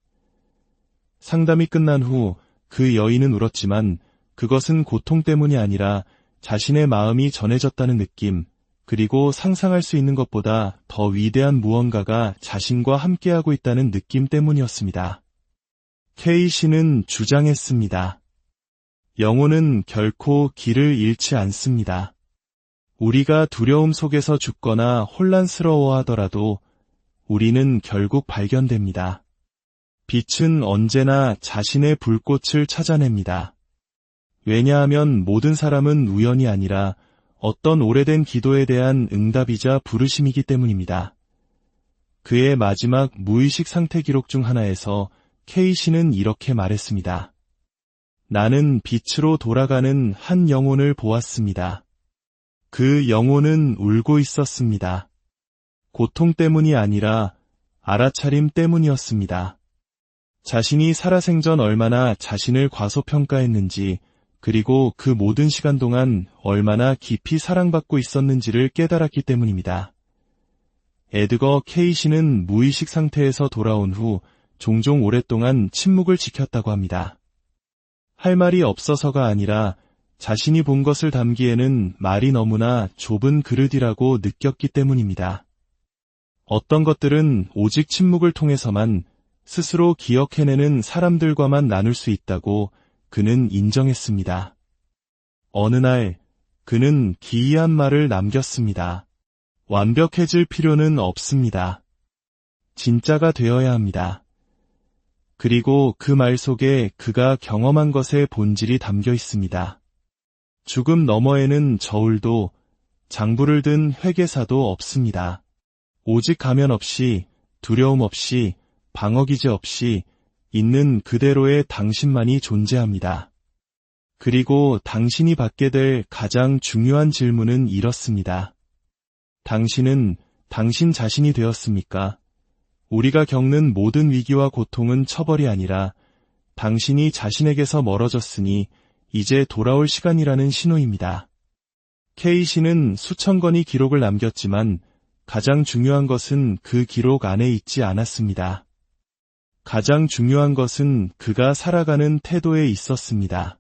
상담이 끝난 후 그 여인은 울었지만 그것은 고통 때문이 아니라 자신의 마음이 전해졌다는 느낌, 그리고 상상할 수 있는 것보다 더 위대한 무언가가 자신과 함께하고 있다는 느낌 때문이었습니다. 케이시는 주장했습니다. 영혼은 결코 길을 잃지 않습니다. 우리가 두려움 속에서 죽거나 혼란스러워하더라도 우리는 결국 발견됩니다. 빛은 언제나 자신의 불꽃을 찾아냅니다. 왜냐하면 모든 사람은 우연이 아니라 어떤 오래된 기도에 대한 응답이자 부르심이기 때문입니다. 그의 마지막 무의식 상태 기록 중 하나에서 케이시는 이렇게 말했습니다. 나는 빛으로 돌아가는 한 영혼을 보았습니다. 그 영혼은 울고 있었습니다. 고통 때문이 아니라 알아차림 때문이었습니다. 자신이 살아생전 얼마나 자신을 과소평가했는지, 그리고 그 모든 시간 동안 얼마나 깊이 사랑받고 있었는지를 깨달았기 때문입니다. 에드거 케이시는 무의식 상태에서 돌아온 후 종종 오랫동안 침묵을 지켰다고 합니다. 할 말이 없어서가 아니라 자신이 본 것을 담기에는 말이 너무나 좁은 그릇이라고 느꼈기 때문입니다. 어떤 것들은 오직 침묵을 통해서만 스스로 기억해내는 사람들과만 나눌 수 있다고 그는 인정했습니다. 어느 날 그는 기이한 말을 남겼습니다. 완벽해질 필요는 없습니다. 진짜가 되어야 합니다. 그리고 그 말 속에 그가 경험한 것의 본질이 담겨 있습니다. 죽음 너머에는 저울도 장부를 든 회계사도 없습니다. 오직 가면 없이, 두려움 없이, 방어기제 없이 있는 그대로의 당신만이 존재합니다. 그리고 당신이 받게 될 가장 중요한 질문은 이렇습니다. 당신은 당신 자신이 되었습니까? 우리가 겪는 모든 위기와 고통은 처벌이 아니라 당신이 자신에게서 멀어졌으니 이제 돌아올 시간이라는 신호입니다. 케이시는 수천 건의 기록을 남겼지만 가장 중요한 것은 그 기록 안에 있지 않았습니다. 가장 중요한 것은 그가 살아가는 태도에 있었습니다.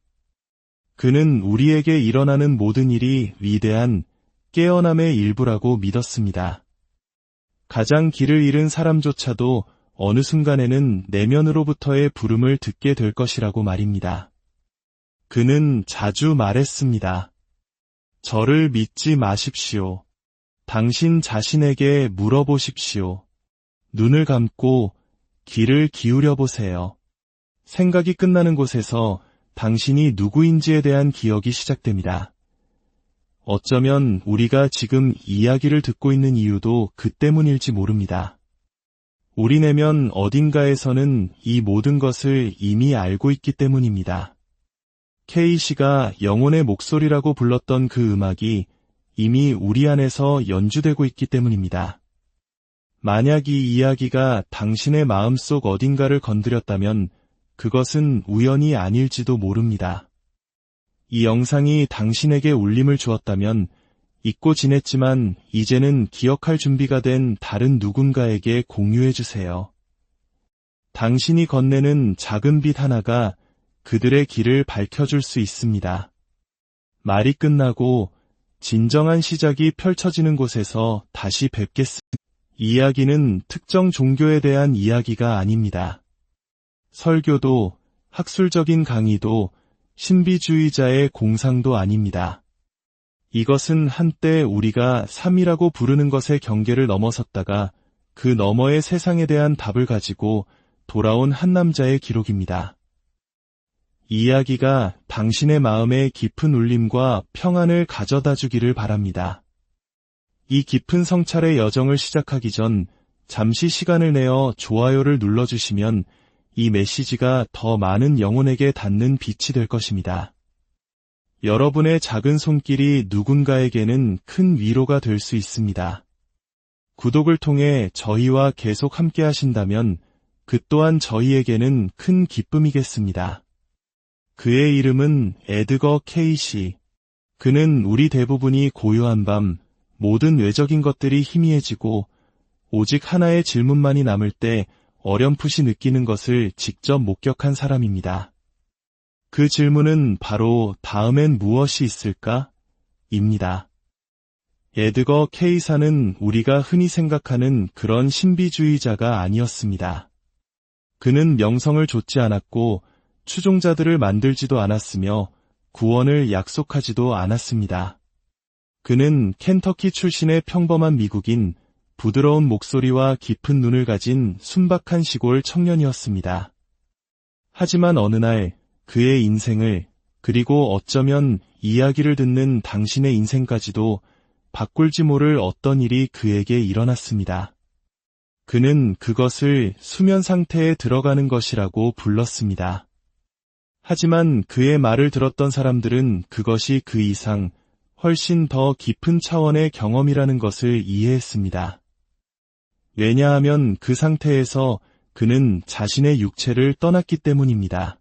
그는 우리에게 일어나는 모든 일이 위대한 깨어남의 일부라고 믿었습니다. 가장 길을 잃은 사람조차도 어느 순간에는 내면으로부터의 부름을 듣게 될 것이라고 말입니다. 그는 자주 말했습니다. 저를 믿지 마십시오. 당신 자신에게 물어보십시오. 눈을 감고 귀를 기울여 보세요. 생각이 끝나는 곳에서 당신이 누구인지에 대한 기억이 시작됩니다. 어쩌면 우리가 지금 이야기를 듣고 있는 이유도 그 때문일지 모릅니다. 우리 내면 어딘가에서는 이 모든 것을 이미 알고 있기 때문입니다. 케이시가 영혼의 목소리라고 불렀던 그 음악이 이미 우리 안에서 연주되고 있기 때문입니다. 만약 이 이야기가 당신의 마음속 어딘가를 건드렸다면 그것은 우연이 아닐지도 모릅니다. 이 영상이 당신에게 울림을 주었다면 잊고 지냈지만 이제는 기억할 준비가 된 다른 누군가에게 공유해 주세요. 당신이 건네는 작은 빛 하나가 그들의 길을 밝혀줄 수 있습니다. 말이 끝나고 진정한 시작이 펼쳐지는 곳에서 다시 뵙겠습니다. 이야기는 특정 종교에 대한 이야기가 아닙니다. 설교도, 학술적인 강의도, 신비주의자의 공상도 아닙니다. 이것은 한때 우리가 삶이라고 부르는 것의 경계를 넘어섰다가 그 너머의 세상에 대한 답을 가지고 돌아온 한 남자의 기록입니다. 이 이야기가 당신의 마음에 깊은 울림과 평안을 가져다 주기를 바랍니다. 이 깊은 성찰의 여정을 시작하기 전 잠시 시간을 내어 좋아요를 눌러주시면 이 메시지가 더 많은 영혼에게 닿는 빛이 될 것입니다. 여러분의 작은 손길이 누군가에게는 큰 위로가 될 수 있습니다. 구독을 통해 저희와 계속 함께 하신다면 그 또한 저희에게는 큰 기쁨이겠습니다. 그의 이름은 에드거 케이시. 그는 우리 대부분이 고요한 밤, 모든 외적인 것들이 희미해지고 오직 하나의 질문만이 남을 때 어렴풋이 느끼는 것을 직접 목격한 사람입니다. 그 질문은 바로 다음엔 무엇이 있을까? 입니다. 에드거 케이사는 우리가 흔히 생각하는 그런 신비주의자가 아니었습니다. 그는 명성을 좇지 않았고 추종자들을 만들지도 않았으며 구원을 약속하지도 않았습니다. 그는 켄터키 출신의 평범한 미국인, 부드러운 목소리와 깊은 눈을 가진 순박한 시골 청년이었습니다. 하지만 어느 날 그의 인생을, 그리고 어쩌면 이야기를 듣는 당신의 인생까지도 바꿀지 모를 어떤 일이 그에게 일어났습니다. 그는 그것을 수면 상태에 들어가는 것이라고 불렀습니다. 하지만 그의 말을 들었던 사람들은 그것이 그 이상 훨씬 더 깊은 차원의 경험이라는 것을 이해했습니다. 왜냐하면 그 상태에서 그는 자신의 육체를 떠났기 때문입니다.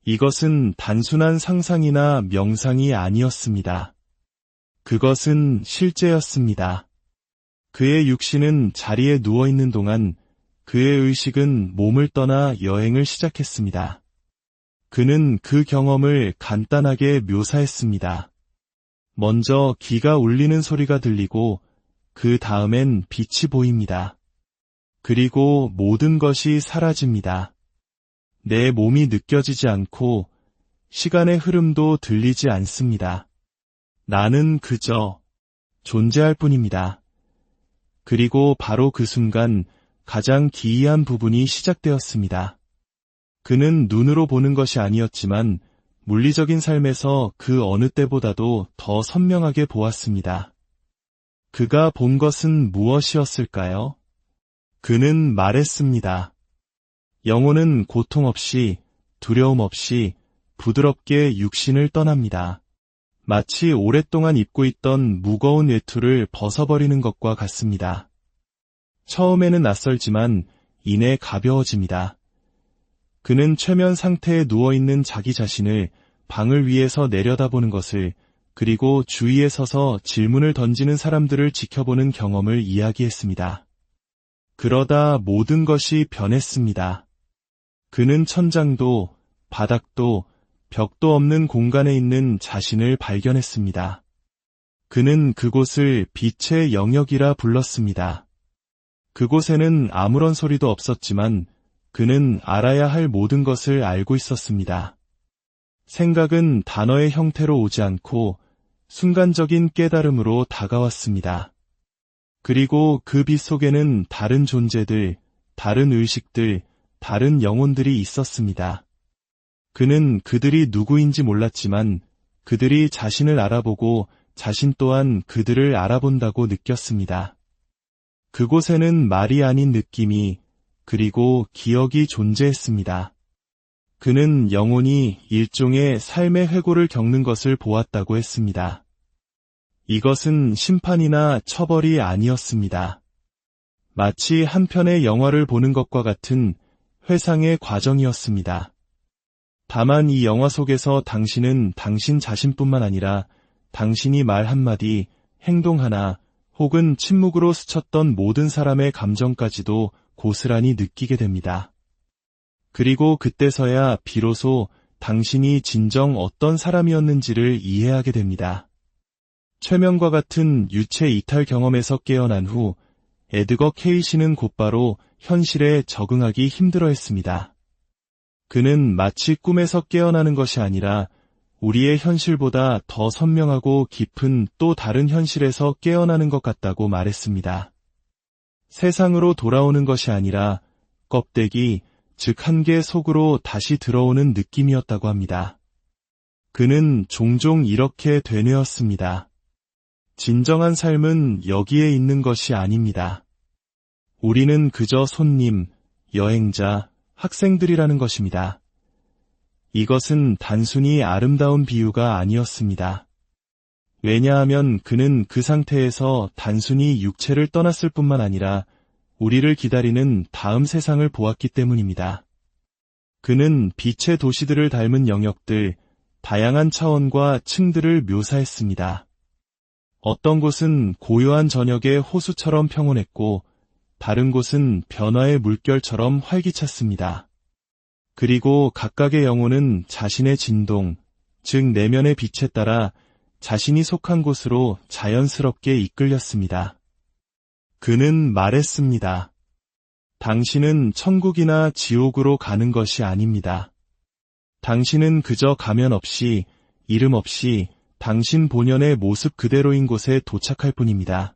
이것은 단순한 상상이나 명상이 아니었습니다. 그것은 실제였습니다. 그의 육신은 자리에 누워있는 동안 그의 의식은 몸을 떠나 여행을 시작했습니다. 그는 그 경험을 간단하게 묘사했습니다. 먼저 기가 울리는 소리가 들리고 그 다음엔 빛이 보입니다. 그리고 모든 것이 사라집니다. 내 몸이 느껴지지 않고 시간의 흐름도 들리지 않습니다. 나는 그저 존재할 뿐입니다. 그리고 바로 그 순간 가장 기이한 부분이 시작되었습니다. 그는 눈으로 보는 것이 아니었지만 물리적인 삶에서 그 어느 때보다도 더 선명하게 보았습니다. 그가 본 것은 무엇이었을까요? 그는 말했습니다. 영혼은 고통 없이, 두려움 없이 부드럽게 육신을 떠납니다. 마치 오랫동안 입고 있던 무거운 외투를 벗어버리는 것과 같습니다. 처음에는 낯설지만 이내 가벼워집니다. 그는 최면 상태에 누워있는 자기 자신을 방을 위에서 내려다보는 것을, 그리고 주위에 서서 질문을 던지는 사람들을 지켜보는 경험을 이야기했습니다. 그러다 모든 것이 변했습니다. 그는 천장도, 바닥도, 벽도 없는 공간에 있는 자신을 발견했습니다. 그는 그곳을 빛의 영역이라 불렀습니다. 그곳에는 아무런 소리도 없었지만 그는 알아야 할 모든 것을 알고 있었습니다. 생각은 단어의 형태로 오지 않고 순간적인 깨달음으로 다가왔습니다. 그리고 그 빛 속에는 다른 존재들, 다른 의식들, 다른 영혼들이 있었습니다. 그는 그들이 누구인지 몰랐지만 그들이 자신을 알아보고 자신 또한 그들을 알아본다고 느꼈습니다. 그곳에는 말이 아닌 느낌이, 그리고 기억이 존재했습니다. 그는 영혼이 일종의 삶의 회고를 겪는 것을 보았다고 했습니다. 이것은 심판이나 처벌이 아니었습니다. 마치 한 편의 영화를 보는 것과 같은 회상의 과정이었습니다. 다만 이 영화 속에서 당신은 당신 자신뿐만 아니라 당신이 말 한마디, 행동 하나, 혹은 침묵으로 스쳤던 모든 사람의 감정까지도 고스란히 느끼게 됩니다. 그리고 그때서야 비로소 당신이 진정 어떤 사람이었는지를 이해하게 됩니다. 최면과 같은 유체 이탈 경험에서 깨어난 후 에드거 케이시는 곧바로 현실에 적응하기 힘들어했습니다. 그는 마치 꿈에서 깨어나는 것이 아니라 우리의 현실보다 더 선명하고 깊은 또 다른 현실에서 깨어나는 것 같다고 말했습니다. 세상으로 돌아오는 것이 아니라 껍데기, 즉 한계 속으로 다시 들어오는 느낌이었다고 합니다. 그는 종종 이렇게 되뇌었습니다. 진정한 삶은 여기에 있는 것이 아닙니다. 우리는 그저 손님, 여행자, 학생들이라는 것입니다. 이것은 단순히 아름다운 비유가 아니었습니다. 왜냐하면 그는 그 상태에서 단순히 육체를 떠났을 뿐만 아니라 우리를 기다리는 다음 세상을 보았기 때문입니다. 그는 빛의 도시들을 닮은 영역들, 다양한 차원과 층들을 묘사했습니다. 어떤 곳은 고요한 저녁의 호수처럼 평온했고 다른 곳은 변화의 물결처럼 활기찼습니다. 그리고 각각의 영혼은 자신의 진동, 즉 내면의 빛에 따라 자신이 속한 곳으로 자연스럽게 이끌렸습니다. 그는 말했습니다. 당신은 천국이나 지옥으로 가는 것이 아닙니다. 당신은 그저 가면 없이, 이름 없이 당신 본연의 모습 그대로인 곳에 도착할 뿐입니다.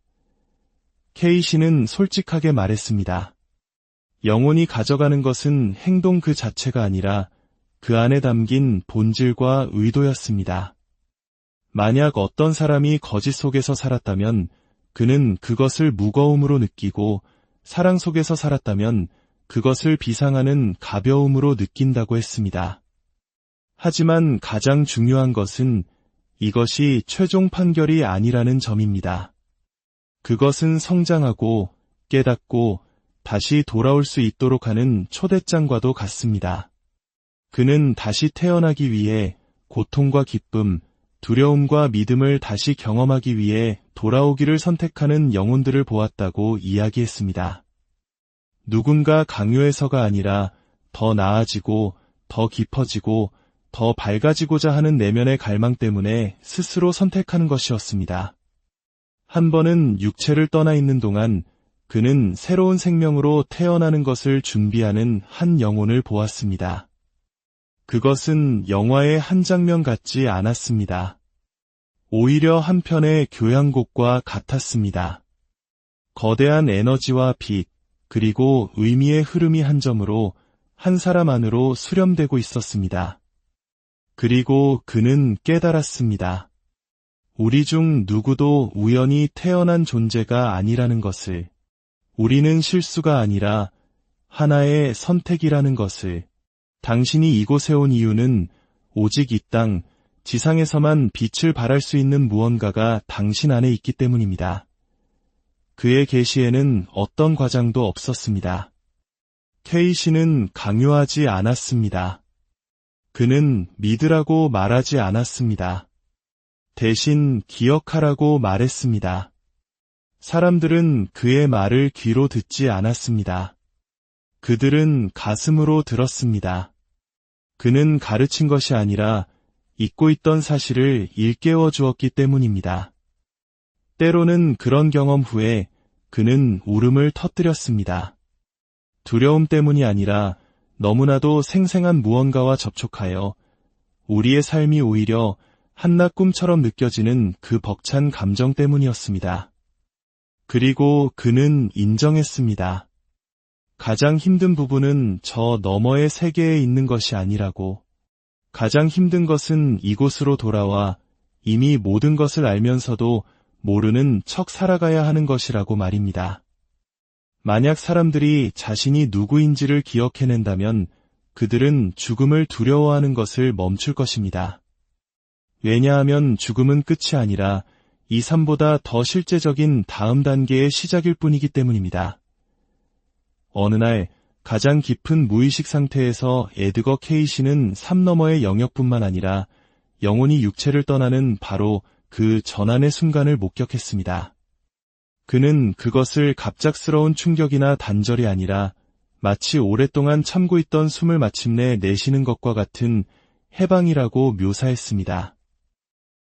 케이시는 솔직하게 말했습니다. 영혼이 가져가는 것은 행동 그 자체가 아니라 그 안에 담긴 본질과 의도였습니다. 만약 어떤 사람이 거짓 속에서 살았다면 그는 그것을 무거움으로 느끼고 사랑 속에서 살았다면 그것을 비상하는 가벼움으로 느낀다고 했습니다. 하지만 가장 중요한 것은 이것이 최종 판결이 아니라는 점입니다. 그것은 성장하고 깨닫고 다시 돌아올 수 있도록 하는 초대장과도 같습니다. 그는 다시 태어나기 위해 고통과 기쁨, 두려움과 믿음을 다시 경험하기 위해 돌아오기를 선택하는 영혼들을 보았다고 이야기했습니다. 누군가 강요해서가 아니라 더 나아지고 더 깊어지고 더 밝아지고자 하는 내면의 갈망 때문에 스스로 선택하는 것이었습니다. 한 번은 육체를 떠나 있는 동안 그는 새로운 생명으로 태어나는 것을 준비하는 한 영혼을 보았습니다. 그것은 영화의 한 장면 같지 않았습니다. 오히려 한 편의 교향곡과 같았습니다. 거대한 에너지와 빛, 그리고 의미의 흐름이 한 점으로 한 사람 안으로 수렴되고 있었습니다. 그리고 그는 깨달았습니다. 우리 중 누구도 우연히 태어난 존재가 아니라는 것을, 우리는 실수가 아니라 하나의 선택이라는 것을, 당신이 이곳에 온 이유는 오직 이 땅, 지상에서만 빛을 발할 수 있는 무언가가 당신 안에 있기 때문입니다. 그의 계시에는 어떤 과장도 없었습니다. 케이시는 강요하지 않았습니다. 그는 믿으라고 말하지 않았습니다. 대신 기억하라고 말했습니다. 사람들은 그의 말을 귀로 듣지 않았습니다. 그들은 가슴으로 들었습니다. 그는 가르친 것이 아니라 잊고 있던 사실을 일깨워 주었기 때문입니다. 때로는 그런 경험 후에 그는 울음을 터뜨렸습니다. 두려움 때문이 아니라 너무나도 생생한 무언가와 접촉하여 우리의 삶이 오히려 한낮 꿈처럼 느껴지는 그 벅찬 감정 때문이었습니다. 그리고 그는 인정했습니다. 가장 힘든 부분은 저 너머의 세계에 있는 것이 아니라고. 가장 힘든 것은 이곳으로 돌아와 이미 모든 것을 알면서도 모르는 척 살아가야 하는 것이라고 말입니다. 만약 사람들이 자신이 누구인지를 기억해낸다면 그들은 죽음을 두려워하는 것을 멈출 것입니다. 왜냐하면 죽음은 끝이 아니라 이 삶보다 더 실제적인 다음 단계의 시작일 뿐이기 때문입니다. 어느 날 가장 깊은 무의식 상태에서 에드거 케이시는 삶 너머의 영역뿐만 아니라 영혼이 육체를 떠나는 바로 그 전환의 순간을 목격했습니다. 그는 그것을 갑작스러운 충격이나 단절이 아니라 마치 오랫동안 참고 있던 숨을 마침내 내쉬는 것과 같은 해방이라고 묘사했습니다.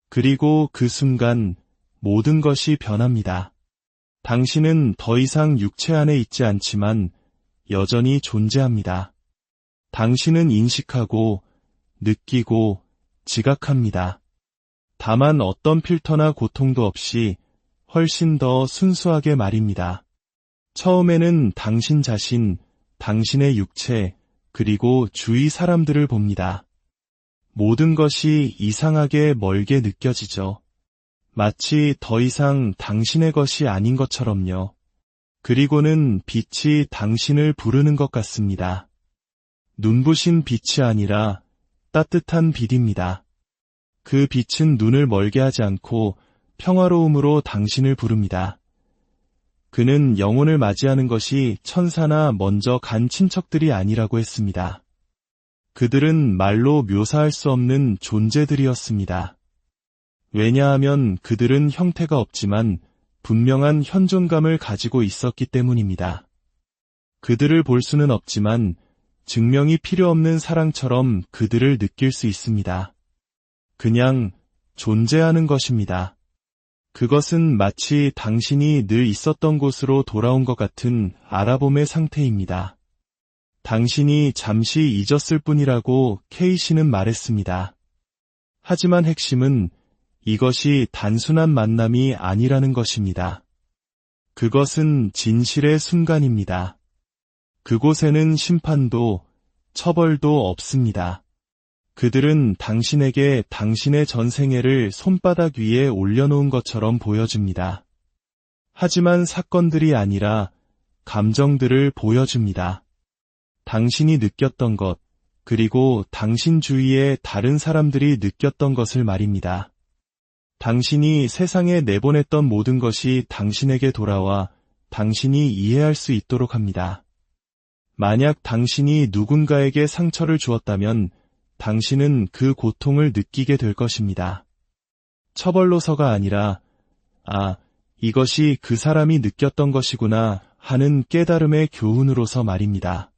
그리고 그 순간 모든 것이 변합니다. 당신은 더 이상 육체 안에 있지 않지만 여전히 존재합니다. 당신은 인식하고 느끼고 지각합니다. 다만 어떤 필터나 고통도 없이 훨씬 더 순수하게 말입니다. 처음에는 당신 자신, 당신의 육체, 그리고 주위 사람들을 봅니다. 모든 것이 이상하게 멀게 느껴지죠. 마치 더 이상 당신의 것이 아닌 것처럼요. 그리고는 빛이 당신을 부르는 것 같습니다. 눈부신 빛이 아니라 따뜻한 빛입니다. 그 빛은 눈을 멀게 하지 않고 평화로움으로 당신을 부릅니다. 그는 영혼을 맞이하는 것이 천사나 먼저 간 친척들이 아니라고 했습니다. 그들은 말로 묘사할 수 없는 존재들이었습니다. 왜냐하면 그들은 형태가 없지만 분명한 현존감을 가지고 있었기 때문입니다. 그들을 볼 수는 없지만 증명이 필요 없는 사랑처럼 그들을 느낄 수 있습니다. 그냥 존재하는 것입니다. 그것은 마치 당신이 늘 있었던 곳으로 돌아온 것 같은 알아봄의 상태입니다. 당신이 잠시 잊었을 뿐이라고 케이시는 말했습니다. 하지만 핵심은 이것이 단순한 만남이 아니라는 것입니다. 그것은 진실의 순간입니다. 그곳에는 심판도 처벌도 없습니다. 그들은 당신에게 당신의 전생애를 손바닥 위에 올려놓은 것처럼 보여줍니다. 하지만 사건들이 아니라 감정들을 보여줍니다. 당신이 느꼈던 것, 그리고 당신 주위의 다른 사람들이 느꼈던 것을 말입니다. 당신이 세상에 내보냈던 모든 것이 당신에게 돌아와 당신이 이해할 수 있도록 합니다. 만약 당신이 누군가에게 상처를 주었다면 당신은 그 고통을 느끼게 될 것입니다. 처벌로서가 아니라, 이것이 그 사람이 느꼈던 것이구나 하는 깨달음의 교훈으로서 말입니다.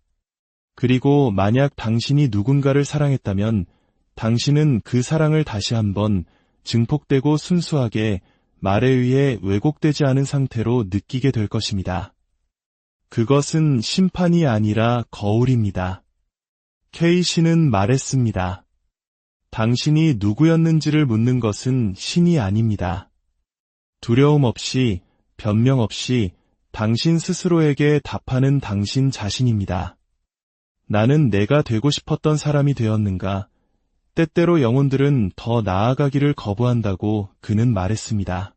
그리고 만약 당신이 누군가를 사랑했다면 당신은 그 사랑을 다시 한번 증폭되고 순수하게 말에 의해 왜곡되지 않은 상태로 느끼게 될 것입니다. 그것은 심판이 아니라 거울입니다. 케이시는 말했습니다. 당신이 누구였는지를 묻는 것은 신이 아닙니다. 두려움 없이, 변명 없이 당신 스스로에게 답하는 당신 자신입니다. 나는 내가 되고 싶었던 사람이 되었는가? 때때로 영혼들은 더 나아가기를 거부한다고 그는 말했습니다.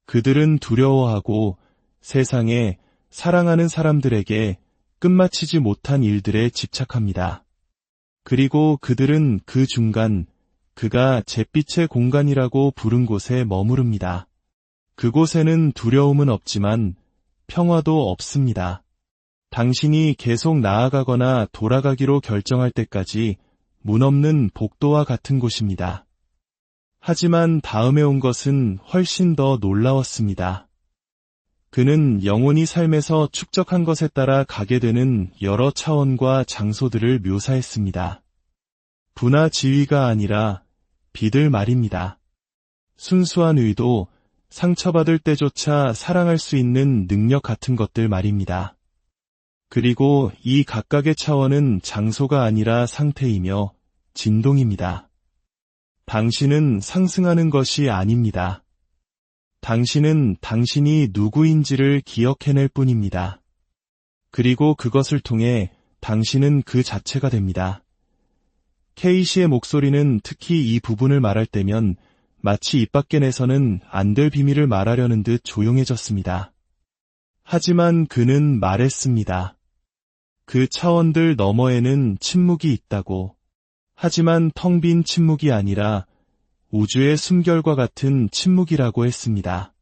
그들은 두려워하고 세상에 사랑하는 사람들에게 끝마치지 못한 일들에 집착합니다. 그리고 그들은 그 중간, 그가 잿빛의 공간이라고 부른 곳에 머무릅니다. 그곳에는 두려움은 없지만 평화도 없습니다. 당신이 계속 나아가거나 돌아가기로 결정할 때까지 문 없는 복도와 같은 곳입니다. 하지만 다음에 온 것은 훨씬 더 놀라웠습니다. 그는 영혼이 삶에서 축적한 것에 따라 가게 되는 여러 차원과 장소들을 묘사했습니다. 부나 지위가 아니라 빛을 말입니다. 순수한 의도, 상처받을 때조차 사랑할 수 있는 능력 같은 것들 말입니다. 그리고 이 각각의 차원은 장소가 아니라 상태이며 진동입니다. 당신은 상승하는 것이 아닙니다. 당신은 당신이 누구인지를 기억해낼 뿐입니다. 그리고 그것을 통해 당신은 그 자체가 됩니다. 케이시의 목소리는 특히 이 부분을 말할 때면 마치 입 밖에 내서는 안 될 비밀을 말하려는 듯 조용해졌습니다. 하지만 그는 말했습니다. 그 차원들 너머에는 침묵이 있다고. 하지만 텅 빈 침묵이 아니라 우주의 숨결과 같은 침묵이라고 했습니다.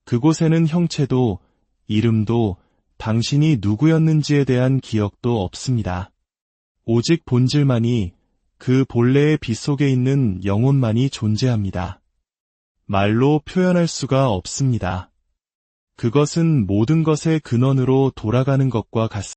그곳에는 형체도, 이름도, 당신이 누구였는지에 대한 기억도 없습니다. 오직 본질만이, 그 본래의 빛 속에 있는 영혼만이 존재합니다. 말로 표현할 수가 없습니다. 그것은 모든 것의 근원으로 돌아가는 것과 같습니다.